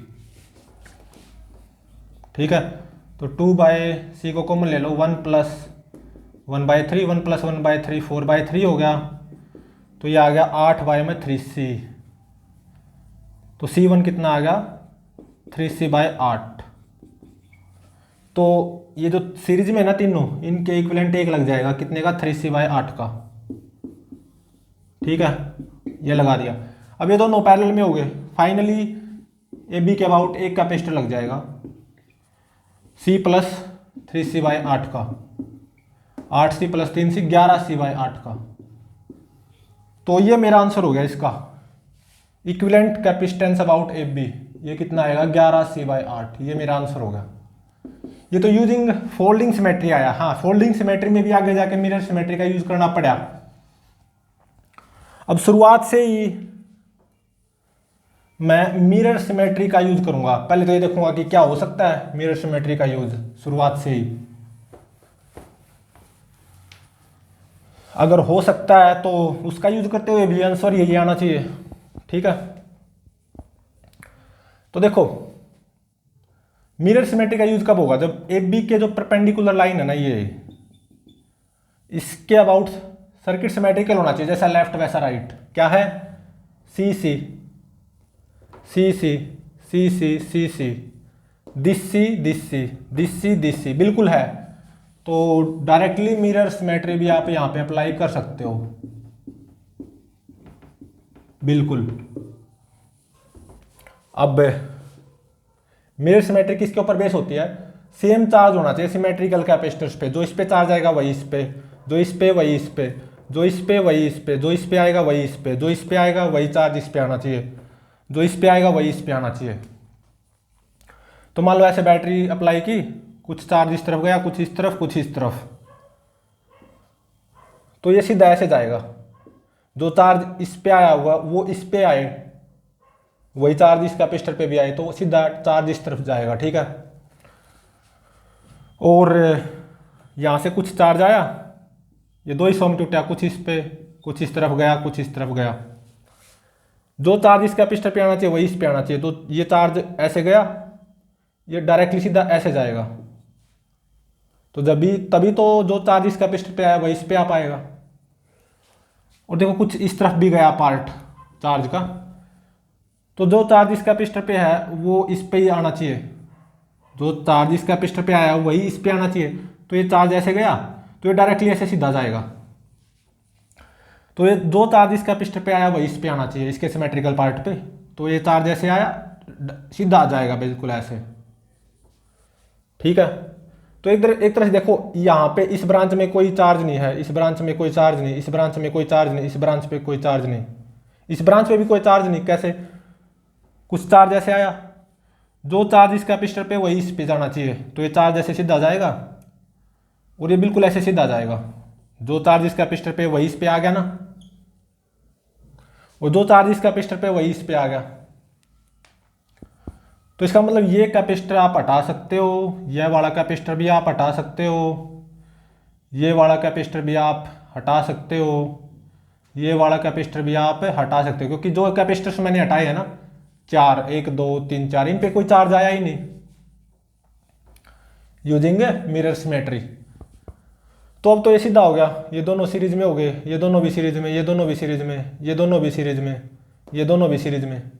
ठीक है। तो 2/C को कॉमन ले लो, 1 + 1/3, 1 + 1/3 4/3 हो गया। तो ये आ गया 8/3C। तो C1 कितना आ गया? 3C/8। तो ये जो सीरीज में है ना तीनों, इनके इक्विवेलेंट 1 लग जाएगा। कितने का? 3C/8 का, ठीक है। ये लगा दिया। अब ये दोनों पैरेलल में हो गए। फाइनली AB के अबाउट एक कैपेसिटर लग जाएगा C + 3C/8 का, 8C + 3C 11C/8 का। तो ये मेरा आंसर हो गया इसका, इक्विवेलेंट कैपेसिटेंस अबाउट AB। ये कितना आएगा? 11C/8। ये मेरा आंसर होगा। ये तो यूजिंग फोल्डिंग सिमेट्री आया। हाँ, फोल्डिंग सिमेट्री में भी आगे जाके मिरर सिमेट्री का यूज करना पड़ा। अब शुरुआत से ही मैं मिरर सिमेट्री का यूज करूंगा। पहले तो ये देखूंगा कि क्या हो सकता है मिरर सिमेट्री का यूज शुरुआत से ही। अगर हो सकता है तो उसका यूज करते हुए भी आंसर यही आना चाहिए, ठीक है। तो देखो मिरर सिमेट्री का यूज कब होगा? जब AB के जो परपेंडिकुलर लाइन है ना, ये इसके अबाउट सर्किट सिमेट्रिकल होना चाहिए, जैसा लेफ्ट वैसा राइट। क्या है? CC CC CC CC, this C this C, this C this C, बिल्कुल है। तो डायरेक्टली मिरर सिमेट्री भी आप यहाँ पे अप्लाई कर सकते हो, बिल्कुल। अब मिरर सिमेट्री किसके ऊपर बेस होती है? सेम चार्ज होना चाहिए सिमेट्रिकल कैपेसिटर्स पे। जो इस पे चार्ज आएगा वही इस पे, जो इस पे वही इस पे, जो इस पे वही इस पे, जो इस पे आएगा वही इस पे, जो इस पे आएगा वही चार्ज इस पे आना चाहिए, जो इस पे आएगा वही इस पे आना चाहिए। तो मान लो ऐसे बैटरी अप्लाई की, कुछ चार्ज इस तरफ गया, कुछ इस तरफ, कुछ इस तरफ, तो ये सीधा ऐसे जाएगा। जो चार्ज इस पे आया हुआ वो इस पे आए, वही चार्ज इस कैपेसिटर पे भी आए, तो सीधा चार्ज इस तरफ जाएगा, ठीक है। और यहाँ से कुछ चार्ज आया, ये दो हिस्सों में टूटा, कुछ इस पे, कुछ इस तरफ गया, कुछ इस तरफ गया। जो चार्ज इस कैपेसिटर पे आना चाहिए वही इस पे आना चाहिए। तो ये चार्ज ऐसे गया, ये डायरेक्टली सीधा ऐसे जाएगा। तो जब भी तभी तो जो चार्ज इस कैपेसिटर पे आया वही इस पे आ पाएगा। और देखो कुछ इस तरफ भी गया पार्ट चार्ज का, तो जो चार्ज इस कैपेसिटर पे है वो इस पे ही आना चाहिए, जो चार्ज इस कैपेसिटर पे आया वही इस पे आना चाहिए। तो ये चार्ज ऐसे गया तो ये डायरेक्टली ऐसे सीधा जाएगा। तो ये जो चार्ज इस कैपेसिटर पे आया वही इस पे आना चाहिए, इसके सिमेट्रिकल पार्ट पे। तो ये चार्ज ऐसे आया सीधा आ जाएगा बिल्कुल ऐसे, ठीक है। तो एक तरह से देखो, यहाँ पे इस ब्रांच में कोई चार्ज नहीं है, इस ब्रांच में कोई चार्ज नहीं, इस ब्रांच में कोई चार्ज नहीं, इस ब्रांच पे कोई चार्ज नहीं, इस ब्रांच पे भी कोई चार्ज नहीं। कैसे? कुछ चार्ज ऐसे आया, जो चार्ज इस कैपेसिटर पे वही इस पे जाना चाहिए। तो ये चार्ज ऐसे सीधा जाएगा और ये बिल्कुल ऐसे सीधा जाएगा। जो चार्ज इस कैपेसिटर पे वही इस पे आ गया ना, और जो चार्ज इस कैपेसिटर पे वही इस पे आ गया। तो इसका मतलब ये कैपेसिटर आप हटा सकते हो, यह वाला कैपेसिटर भी आप हटा सकते हो, ये वाला कैपेसिटर भी आप हटा सकते हो, ये वाला कैपेसिटर भी आप हटा सकते हो, क्योंकि जो कैपेसिटर्स मैंने हटाए हैं ना, 4, 1, 2, 3, 4, इन पे कोई चार्ज आया ही नहीं यूजिंग मिरर सिमेट्री। तो अब तो ये सीधा हो गया, ये दोनों सीरीज में हो गए, ये दोनों भी सीरीज में, ये दोनों भी सीरीज में, ये दोनों भी सीरीज में, ये दोनों भी सीरीज में।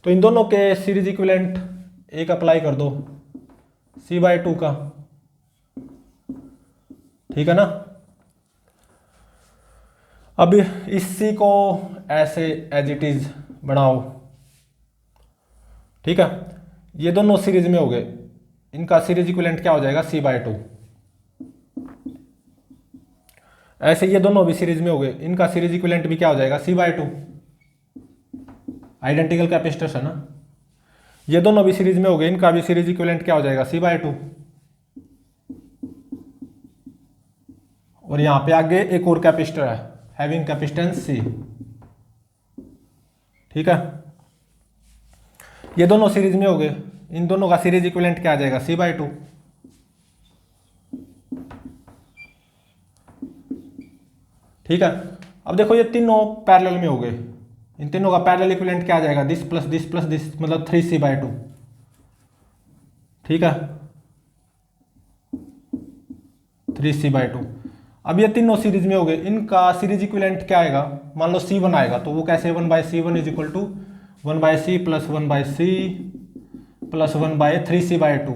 तो इन दोनों के सीरीज इक्विवेलेंट एक अप्लाई कर दो C/2 का, ठीक है ना। अब इस C को ऐसे एज इट इज बनाओ, ठीक है। ये दोनों सीरीज में हो गए, इनका सीरीज इक्विवेलेंट क्या हो जाएगा? C/2। ऐसे ये दोनों भी सीरीज में हो गए, इनका सीरीज इक्विवेलेंट भी क्या हो जाएगा? C/2। आइडेंटिकल कैपेसिटर्स है ना, ये दोनों भी सीरीज में हो गए, इनका भी सीरीज इक्विवेलेंट क्या हो जाएगा? C/2। और यहां पे आगे एक और कैपेसिटर है हैविंग कैपेसिटेंस C, ठीक है। ये दोनों सीरीज में हो गए, इन दोनों का सीरीज इक्विवेलेंट क्या आ जाएगा? C/2, ठीक है। अब देखो ये तीनों पैरेलल में हो गए, इन तीनों का पैरेलल इक्विवेलेंट क्या आ जाएगा? This plus this plus this, मतलब 3C/2, ठीक है, 3C/2। अब ये तीनों सीरीज में हो गए, इनका सीरीज इक्विवेलेंट क्या आएगा? मान लो C1 आएगा, तो वो कैसे? 1/C1 is equal to 1/C plus 1/C plus 1/3C/2।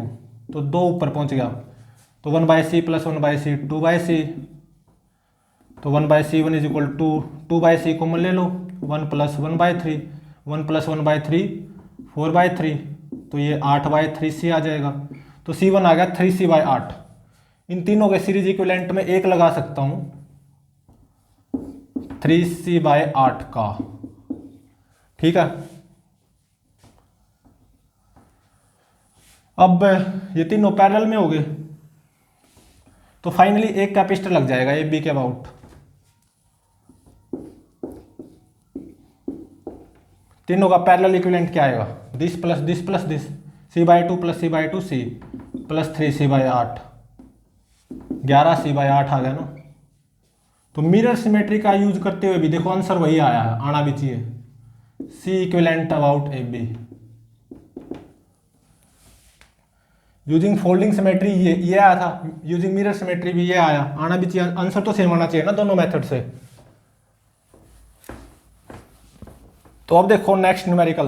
तो 2 ऊपर पहुंच गया, तो 1/C प्लस 1/C 2/C, तो 1/C1 is equal to 2/C common ले लो, 1 प्लस 1/3, 1 प्लस 1/3 4/3, तो ये 8/3C आ जाएगा। तो C1 आ गया 3C/8। इन तीनों के सीरीज इक्विवेलेंट में एक लगा सकता हूं 3C/8 का, ठीक है। अब ये तीनों पैरेलल में हो गए, तो फाइनली एक कैपेसिटर लग जाएगा ए बी के अबाउट। तीनों का पैरेलल इक्विवेलेंट क्या आएगा? This plus this plus this, C/2 plus C/2 C plus 3C/8, 11C/8 आ गया ना। तो मिरर सिमेट्री का यूज करते हुए भी देखो आंसर वही आया है, आना भी चाहिए, C equivalent about A B. Using folding symmetry ये आया था, यूजिंग मिरर सिमेट्री भी ये आया, आना भी चाहिए, आंसर तो सेम आना चाहिए ना दोनों मेथड से। तो अब देखो नेक्स्ट न्यूमेरिकल।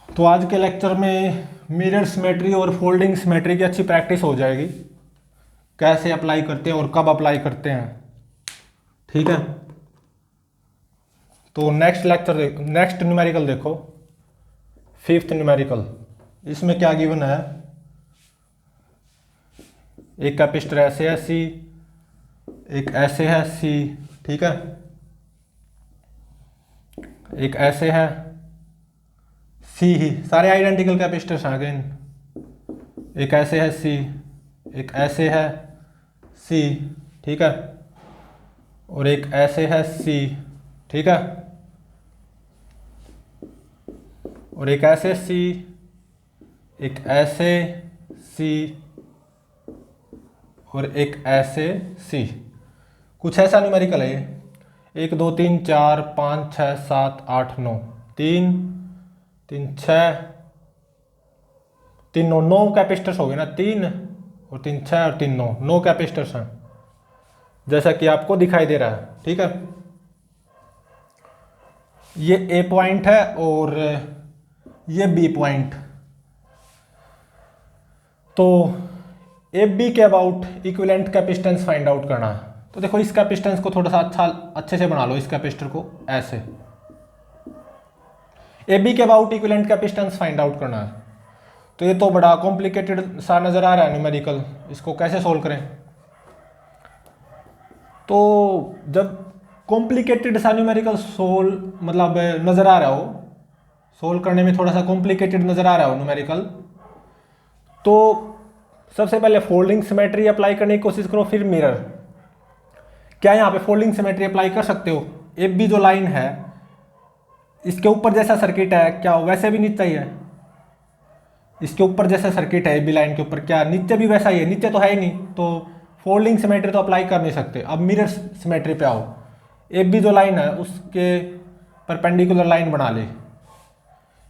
तो आज के लेक्चर में मिरर सिमेट्री और फोल्डिंग सिमेट्री की अच्छी प्रैक्टिस हो जाएगी, कैसे अप्लाई करते हैं और कब अप्लाई करते हैं, ठीक है। तो नेक्स्ट न्यूमेरिकल देखो, 5th न्यूमेरिकल। इसमें क्या गिवन है? एक कैपेसिटर ऐसे है C, एक ऐसे है C, ठीक है, एक ऐसे है C ही, सारे आइडेंटिकल कैपेसिटर्स आ गए। एक ऐसे है C, एक ऐसे है C, ठीक है, और एक ऐसे है C, ठीक है, और एक ऐसे C, एक ऐसे C और एक ऐसे C। कुछ ऐसा न्यूमेरिकल है ये। 1 2 3 4 5 6 7 8 9, 3 3 6 3 9 9 कैपेसिटर्स हो गए ना, 3 और 3 6 और 3 9 9 कैपेसिटर्स हैं। जैसा कि आपको दिखाई दे रहा है। ठीक है, ये ए पॉइंट है और ये बी पॉइंट। तो ए बी के about equivalent capacitance find out करना है। तो देखो इस कैपेसिटेंस को थोड़ा सा अच्छे से बना लो, इस कैपेसिटर को ऐसे। ए बी के about equivalent capacitance find out करना है। तो ये तो बड़ा कॉम्प्लिकेटेड सा नजर आ रहा है न्यूमेरिकल, इसको कैसे सोल्व करें। तो जब कॉम्प्लिकेटेड सा न्यूमेरिकल सोल्व मतलब नजर आ रहा हो, सोल्व करने में थोड़ा सा कॉम्प्लिकेटेड नजर आ रहा हो न्यूमेरिकल, तो सबसे पहले फोल्डिंग सिमेट्री अप्लाई करने की कोशिश करो, फिर मिरर। क्या यहाँ पे फोल्डिंग सिमेट्री अप्लाई कर सकते हो? एफ बी जो लाइन है इसके ऊपर जैसा सर्किट है, क्या वैसे भी नीचे ही है? इसके ऊपर जैसा सर्किट है ए बी लाइन के ऊपर, क्या नीचे भी वैसा ही है? नीचे तो है ही नहीं, तो फोल्डिंग सिमेट्री तो अप्लाई कर नहीं सकते। अब मिरर सिमेट्री पे आओ, ए बी जो लाइन है उसके परपेंडिकुलर लाइन बना ले।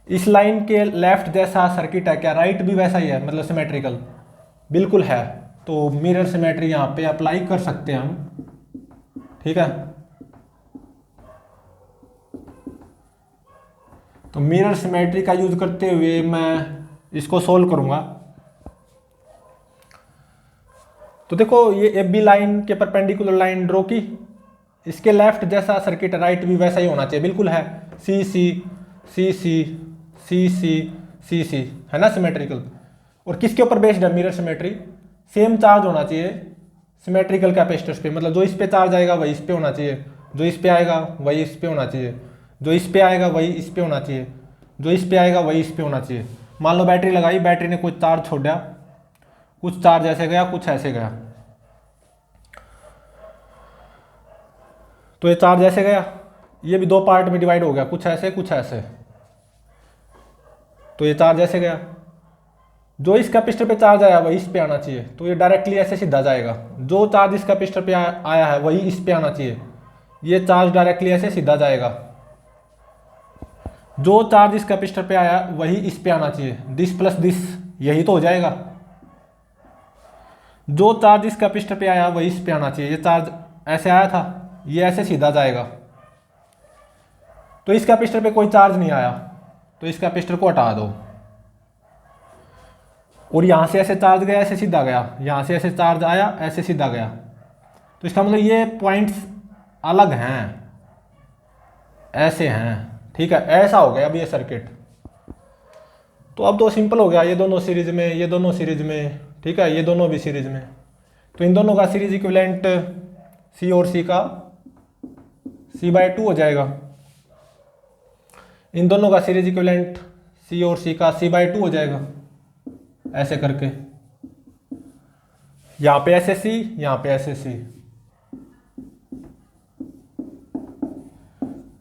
इस लाइन के लेफ्ट जैसा सर्किट है, क्या राइट भी वैसा ही है, मतलब सिमेट्रिकल? बिल्कुल है। तो मिरर सिमेट्री यहाँ पे अप्लाई कर सकते हैं हम। ठीक है, तो मिरर सिमेट्री का यूज करते हुए मैं इसको सोल्व करूंगा। तो देखो ये ए बी लाइन के परपेंडिकुलर लाइन ड्रॉ की, इसके लेफ्ट जैसा सर्किट राइट भी वैसा ही होना चाहिए, बिल्कुल है। सी C C C C C C सी है ना सिमेट्रिकल। और किसके ऊपर बेस्ड है मिरर सिमेट्री? सेम चार्ज होना चाहिए सिमेट्रिकल कैपेसिटर्स पे, मतलब जो इस पे चार्ज आएगा वही इस पे होना चाहिए, जो इस पे आएगा वही इस पे होना चाहिए, जो इस पे आएगा वही इस पे होना चाहिए, जो इस पे आएगा वही इस पे होना चाहिए। मान लो बैटरी लगाई, बैटरी ने कुछ चार्ज छोड़ दिया, कुछ चार्ज ऐसे गया कुछ ऐसे गया, तो ये चार्ज ऐसे गया, ये भी दो पार्ट में डिवाइड हो गया, कुछ ऐसे कुछ ऐसे, तो ये चार्ज ऐसे गया। जो इस कैपेसिटर पे चार्ज आया वही इस पे आना चाहिए, तो ये डायरेक्टली ऐसे सीधा जाएगा। जो चार्ज इस कैपेसिटर पे आया है वही इस पे आना चाहिए, ये चार्ज डायरेक्टली ऐसे सीधा जाएगा। जो चार्ज इस कैपेसिटर पे आया वही इस पे आना चाहिए, दिस प्लस दिस, यही तो हो जाएगा। जो चार्ज इस कैपेसिटर पे आया वही इस पे आना चाहिए, ये चार्ज ऐसे आया था, ये ऐसे सीधा जाएगा। तो इस कैपेसिटर पे कोई चार्ज नहीं आया, तो इस कैपेसिटर को हटा दो। और यहां से ऐसे चार्ज गया, ऐसे सीधा गया, यहां से ऐसे चार्ज आया, ऐसे सीधा गया, तो इसका मतलब ये पॉइंट्स अलग हैं, ऐसे हैं। ठीक है, ऐसा हो गया अब ये सर्किट। तो अब तो सिंपल हो गया, ये दोनों सीरीज में, ये दोनों सीरीज में, ठीक है, ये दोनों भी सीरीज में। तो इन दोनों का सीरीज इक्विवेलेंट सी और सी का C/2 हो जाएगा। इन दोनों का सीरीज इक्विवेलेंट सी और सी का C/2 हो जाएगा, ऐसे करके। यहां पे ऐसे सी, यहां पे ऐसे सी।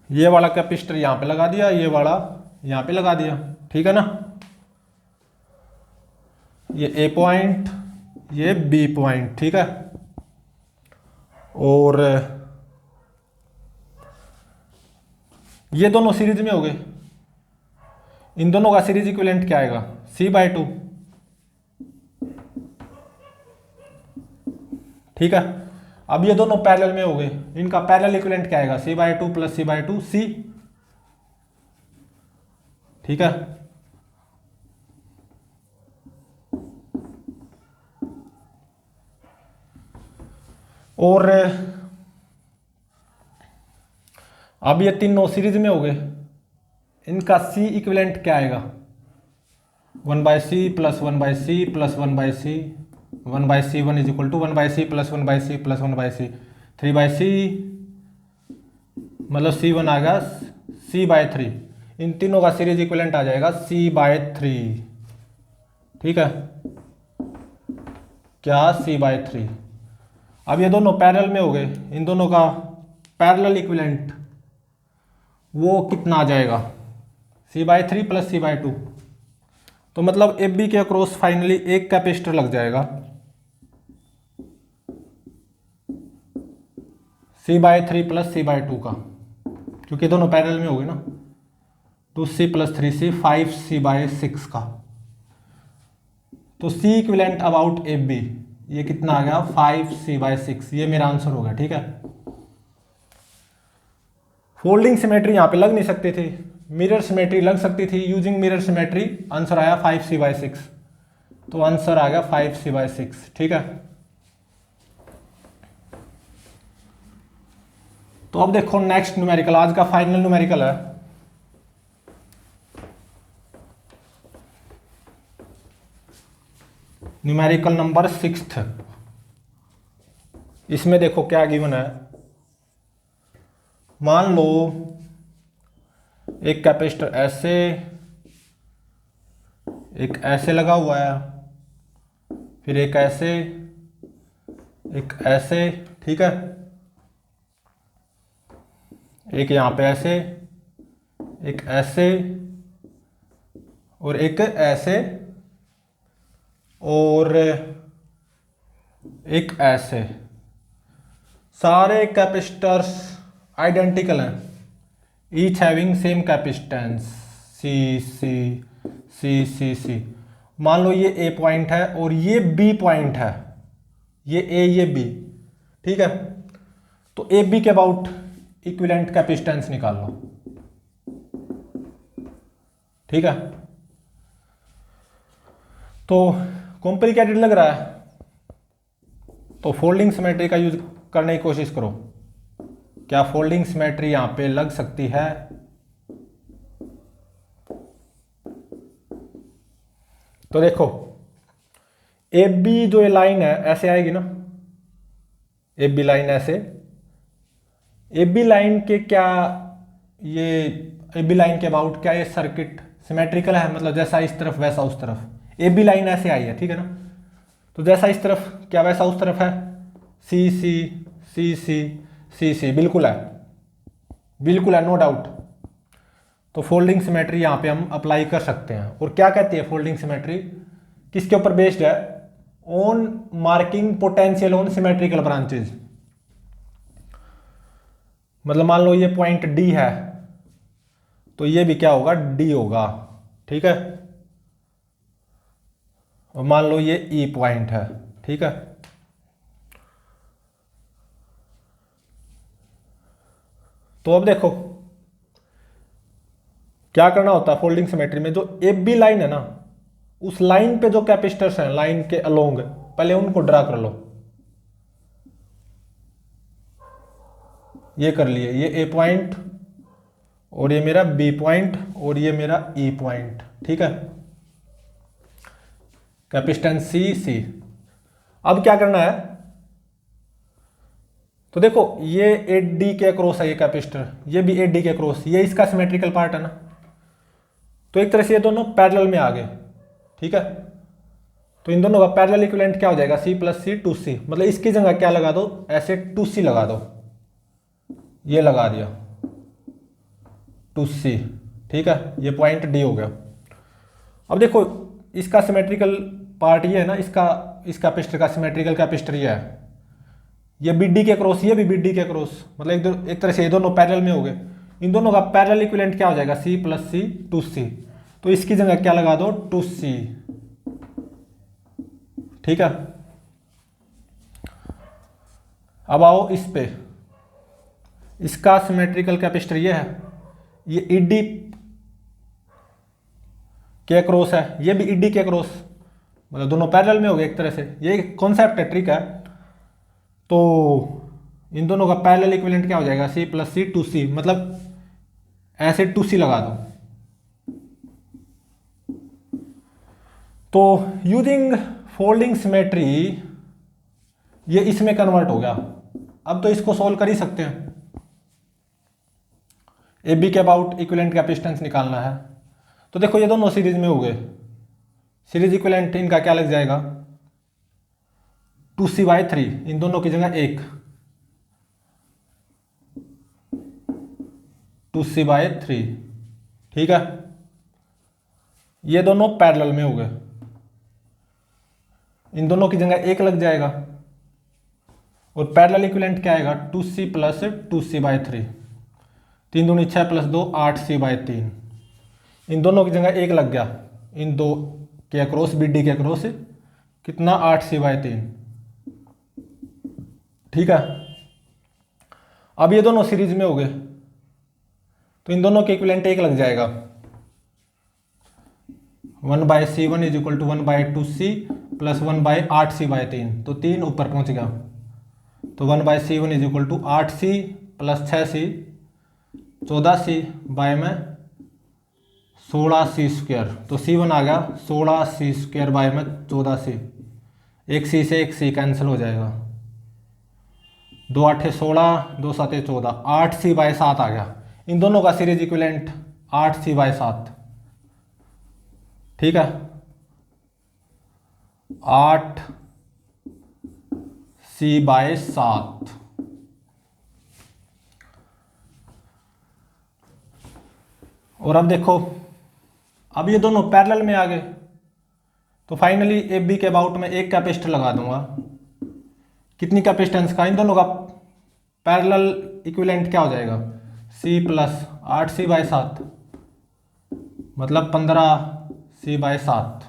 ये वाला कैपेसिटर यहां पे लगा दिया, ये वाला यहां पे लगा दिया, ठीक है ना। ये ए पॉइंट, ये बी पॉइंट, ठीक है। और ये दोनों सीरीज में हो गए। इन दोनों का सीरीज इक्विवेलेंट क्या आएगा? C/2, ठीक है। अब ये दोनों पैरेलल में हो गए, इनका पैरेलल इक्विवेलेंट क्या आएगा? C/2 प्लस C/2 C, ठीक है। और अब ये तीनों सीरीज में हो गए, इनका C इक्विवेलेंट क्या आएगा? 1/C plus 1/C plus 1/C, 1/C1 is equal to 1/C plus 1/C plus 1/C, 3/C, मतलब C1 आ गया C/3। इन तीनों का सीरीज इक्विवेलेंट आ जाएगा C/3, ठीक है। क्या? C/3। अब ये दोनों पैरेलल में हो गए, इन दोनों का पैरेलल इक्विवेलेंट वो कितना आ जाएगा? C/3 plus C/2। तो मतलब एफ बी के अक्रॉस फाइनली एक कैपेसिटर लग जाएगा C/3 प्लस C/2 का, क्योंकि दोनों पैरेलल में हो गए ना। 2C प्लस 3C 5C/6 का। तो C equivalent about F B, ये कितना आ गया 5c/6, ये मेरा आंसर हो गया। ठीक है, फोल्डिंग सिमेट्री यहाँ पे लग नहीं सकती थी, मिरर सिमेट्री लग सकती थी। यूजिंग मिरर सिमेट्री आंसर आया 5c/6, तो आंसर आ गया 5c/6। ठीक है, तो अब देखो नेक्स्ट न्यूमेरिकल, आज का फाइनल न्यूमेरिकल है। Numerical number 6। इसमें देखो क्या गिवन है। मान लो एक कैपेसिटर ऐसे, एक ऐसे लगा हुआ है, फिर एक ऐसे, एक ऐसे। ठीक है, एक यहाँ पे ऐसे, एक ऐसे और एक ऐसे और एक ऐसे। सारे कैपेसिटर्स आइडेंटिकल हैं, each having same capacitance C C C C C. मान लो ये ए पॉइंट है और ये बी पॉइंट है, ये ए ये बी। ठीक है, तो ए बी के अबाउट इक्विवेलेंट कैपेसिटेंस निकाल लो। ठीक है, तो कॉम्प्लिकेटेड लग रहा है तो फोल्डिंग सिमेट्री का यूज करने की कोशिश करो। क्या फोल्डिंग सिमेट्री यहां पे लग सकती है? तो देखो ए बी जो ये लाइन है ऐसे आएगी ना, ए बी लाइन ऐसे। ए बी लाइन के क्या, ये ए बी लाइन के अबाउट क्या ये सर्किट सिमेट्रिकल है? मतलब जैसा इस तरफ वैसा उस तरफ। ए बी लाइन ऐसे आई है, ठीक है ना, तो जैसा इस तरफ क्या वैसा उस तरफ है। सी C C C C C, बिल्कुल है, बिल्कुल है, नो डाउट। तो फोल्डिंग सिमेट्री यहाँ पे हम अप्लाई कर सकते हैं। और क्या कहती है फोल्डिंग सिमेट्री, किसके ऊपर बेस्ड है? On marking potential on symmetrical branches. मतलब मान लो ये पॉइंट डी है तो ये भी क्या होगा, डी होगा। ठीक है, और मान लो ये ई पॉइंट है। ठीक है, तो अब देखो क्या करना होता है फोल्डिंग सिमेट्री में। जो ए बी लाइन है ना, उस लाइन पे जो कैपेसिटर्स हैं लाइन के अलोंग, पहले उनको ड्रा कर लो। ये कर लिए, ये ए पॉइंट और ये मेरा बी पॉइंट और ये मेरा ई पॉइंट। ठीक है, कैपेसिटेंस सी सी। अब क्या करना है, तो देखो ये ए डी के अक्रॉस है ये कैपेसिटर, ये भी ए डी के अक्रॉस, ये इसका सिमेट्रिकल पार्ट है ना, तो एक तरह से ये दोनों पैरेलल में आ गए। ठीक है, तो इन दोनों का पैरेलल इक्विवेलेंट क्या हो जाएगा, सी प्लस सी टू सी। मतलब इसकी जगह क्या लगा दो, ऐसे टू सी लगा दो, ये लगा दिया टू सी। ठीक है, ये पॉइंट डी हो गया। अब देखो इसका सिमेट्रिकल पार्ट ये है ना, इसका इस कैपेसिटर का सिमेट्रिकल कैपेसिटर ये है, ये बी डी के क्रॉस, ये भी बी डी के क्रॉस। मतलब एक तरह से ये दोनों पैरेलल में हो गए। इन दोनों का पैरेलल इक्विवेलेंट क्या हो जाएगा, C plus C two C. तो इसकी जगह क्या लगा दो, टू सी। ठीक है, अब आओ इस पे, इसका सिमेट्रिकल कैपेसिटर ये है, ये ईडी के क्रॉस है, ये भी ईडी के क्रॉस। मतलब दोनों पैरेलल में हो गए एक तरह से। ये कॉन्सेप्ट है, ट्रिक है। तो इन दोनों का पैरेलल इक्विवेलेंट क्या हो जाएगा, सी प्लस सी टू सी। मतलब ऐसे टू सी लगा दो। तो यूजिंग फोल्डिंग सिमेट्री ये इसमें कन्वर्ट हो गया। अब तो इसको सोल्व कर ही सकते हैं। ए बी के अबाउट इक्विवेलेंट कैपेसिटेंस निकालना है। तो देखो ये दोनों सीरीज में हो गए, सीरीज इक्विवेलेंट इनका क्या लग जाएगा, 2c/3। इन दोनों की जगह एक 2c/3। ठीक है, ये दोनों पैरेलल में हो गए, इन दोनों की जगह एक लग जाएगा। और पैरेलल इक्विवेलेंट क्या आएगा, 2c प्लस 2c/3। 3 दूनी 6 प्लस 2 8c/3। इन दोनों की जगह एक लग गया, इन दो के अक्रॉस, बी डी के अक्रॉस कितना 8c/3। ठीक है। अब ये दोनों सीरीज में हो गए तो इन दोनों के इक्विवेलेंट 1 लग जाएगा। 1/C1 is equal to 1/2C plus 1/8C/3, तो 3 ऊपर पहुंच गया। तो 1/C1 is equal to 8C plus 6C 14C by में 16C², तो C1 आ गया 16C² बाय में 14C। एक C से एक C कैंसिल हो जाएगा, 2 8 16, 2 7 14, 8C/7 आ गया। इन दोनों का सीरीज इक्विवेलेंट 8C/7, ठीक है। 8C/7। और अब देखो, अब ये दोनों पैरेलल में आ गए तो फाइनली ए बी के अबाउट में एक कैपेसिटर लगा दूंगा। कितनी कैपेसिटेंस का? इन दोनों का पैरेलल इक्विवेलेंट क्या हो जाएगा? C प्लस 8C/7 मतलब 15C/7।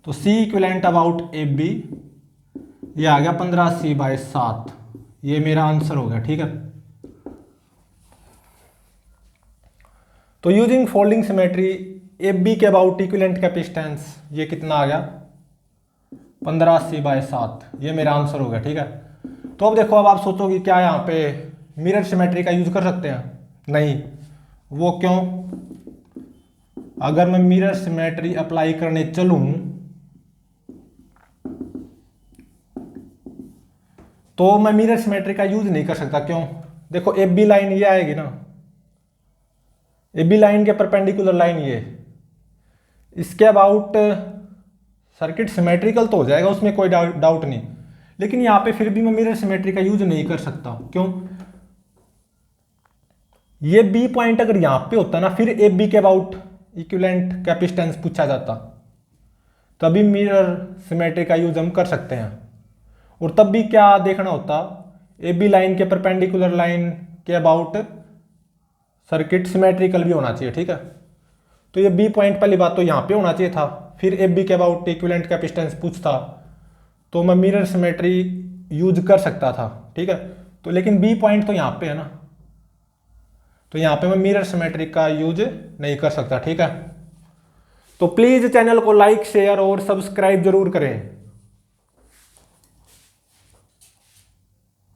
तो C equivalent about A B ये आ गया 15C/7। ये मेरा आंसर हो गया, ठीक है। तो using folding symmetry A B के अबाउट इक्विवेलेंट कैपेसिटेंस ये कितना आ गया? 15C/7। ये मेरा आंसर हो गया, ठीक है। तो अब देखो, अब आप सोचोगे क्या यहाँ पे मिरर सिमेट्री का यूज कर सकते हैं? नहीं। वो क्यों? अगर मैं मिरर सिमेट्री अप्लाई करने चलूं तो मैं मिरर सिमेट्री का यूज नहीं कर सकता। क्यों? देखो, ए बी लाइन ये आएगी ना, ए बी लाइन के परपेंडिकुलर लाइन ये, इसके अबाउट सर्किट सिमेट्रिकल तो हो जाएगा, उसमें कोई डाउट नहीं। लेकिन यहाँ पे फिर भी मैं मिरर सिमेट्री का यूज नहीं कर सकता। क्यों? ये बी पॉइंट अगर यहाँ पे होता ना, फिर ए बी के अबाउट इक्विवेलेंट कैपेसिटेंस पूछा जाता, तभी मिरर सिमेट्री का यूज हम कर सकते हैं। और तब भी क्या देखना होता? ए बी लाइन के परपेंडिकुलर लाइन के अबाउट सर्किट सिमेट्रिकल भी होना चाहिए, ठीक है। तो ये बी पॉइंट पहली बात तो यहाँ पे होना चाहिए था, फिर ए बी के अबाउट इक्विवेलेंट कैपेसिटेंस पूछता तो मैं मिरर सिमेट्री यूज कर सकता था, ठीक है। तो लेकिन बी पॉइंट तो यहाँ पे है ना, तो यहाँ पे मैं मिरर सिमेट्री का यूज नहीं कर सकता, ठीक है। तो प्लीज चैनल को लाइक, शेयर और सब्सक्राइब जरूर करें।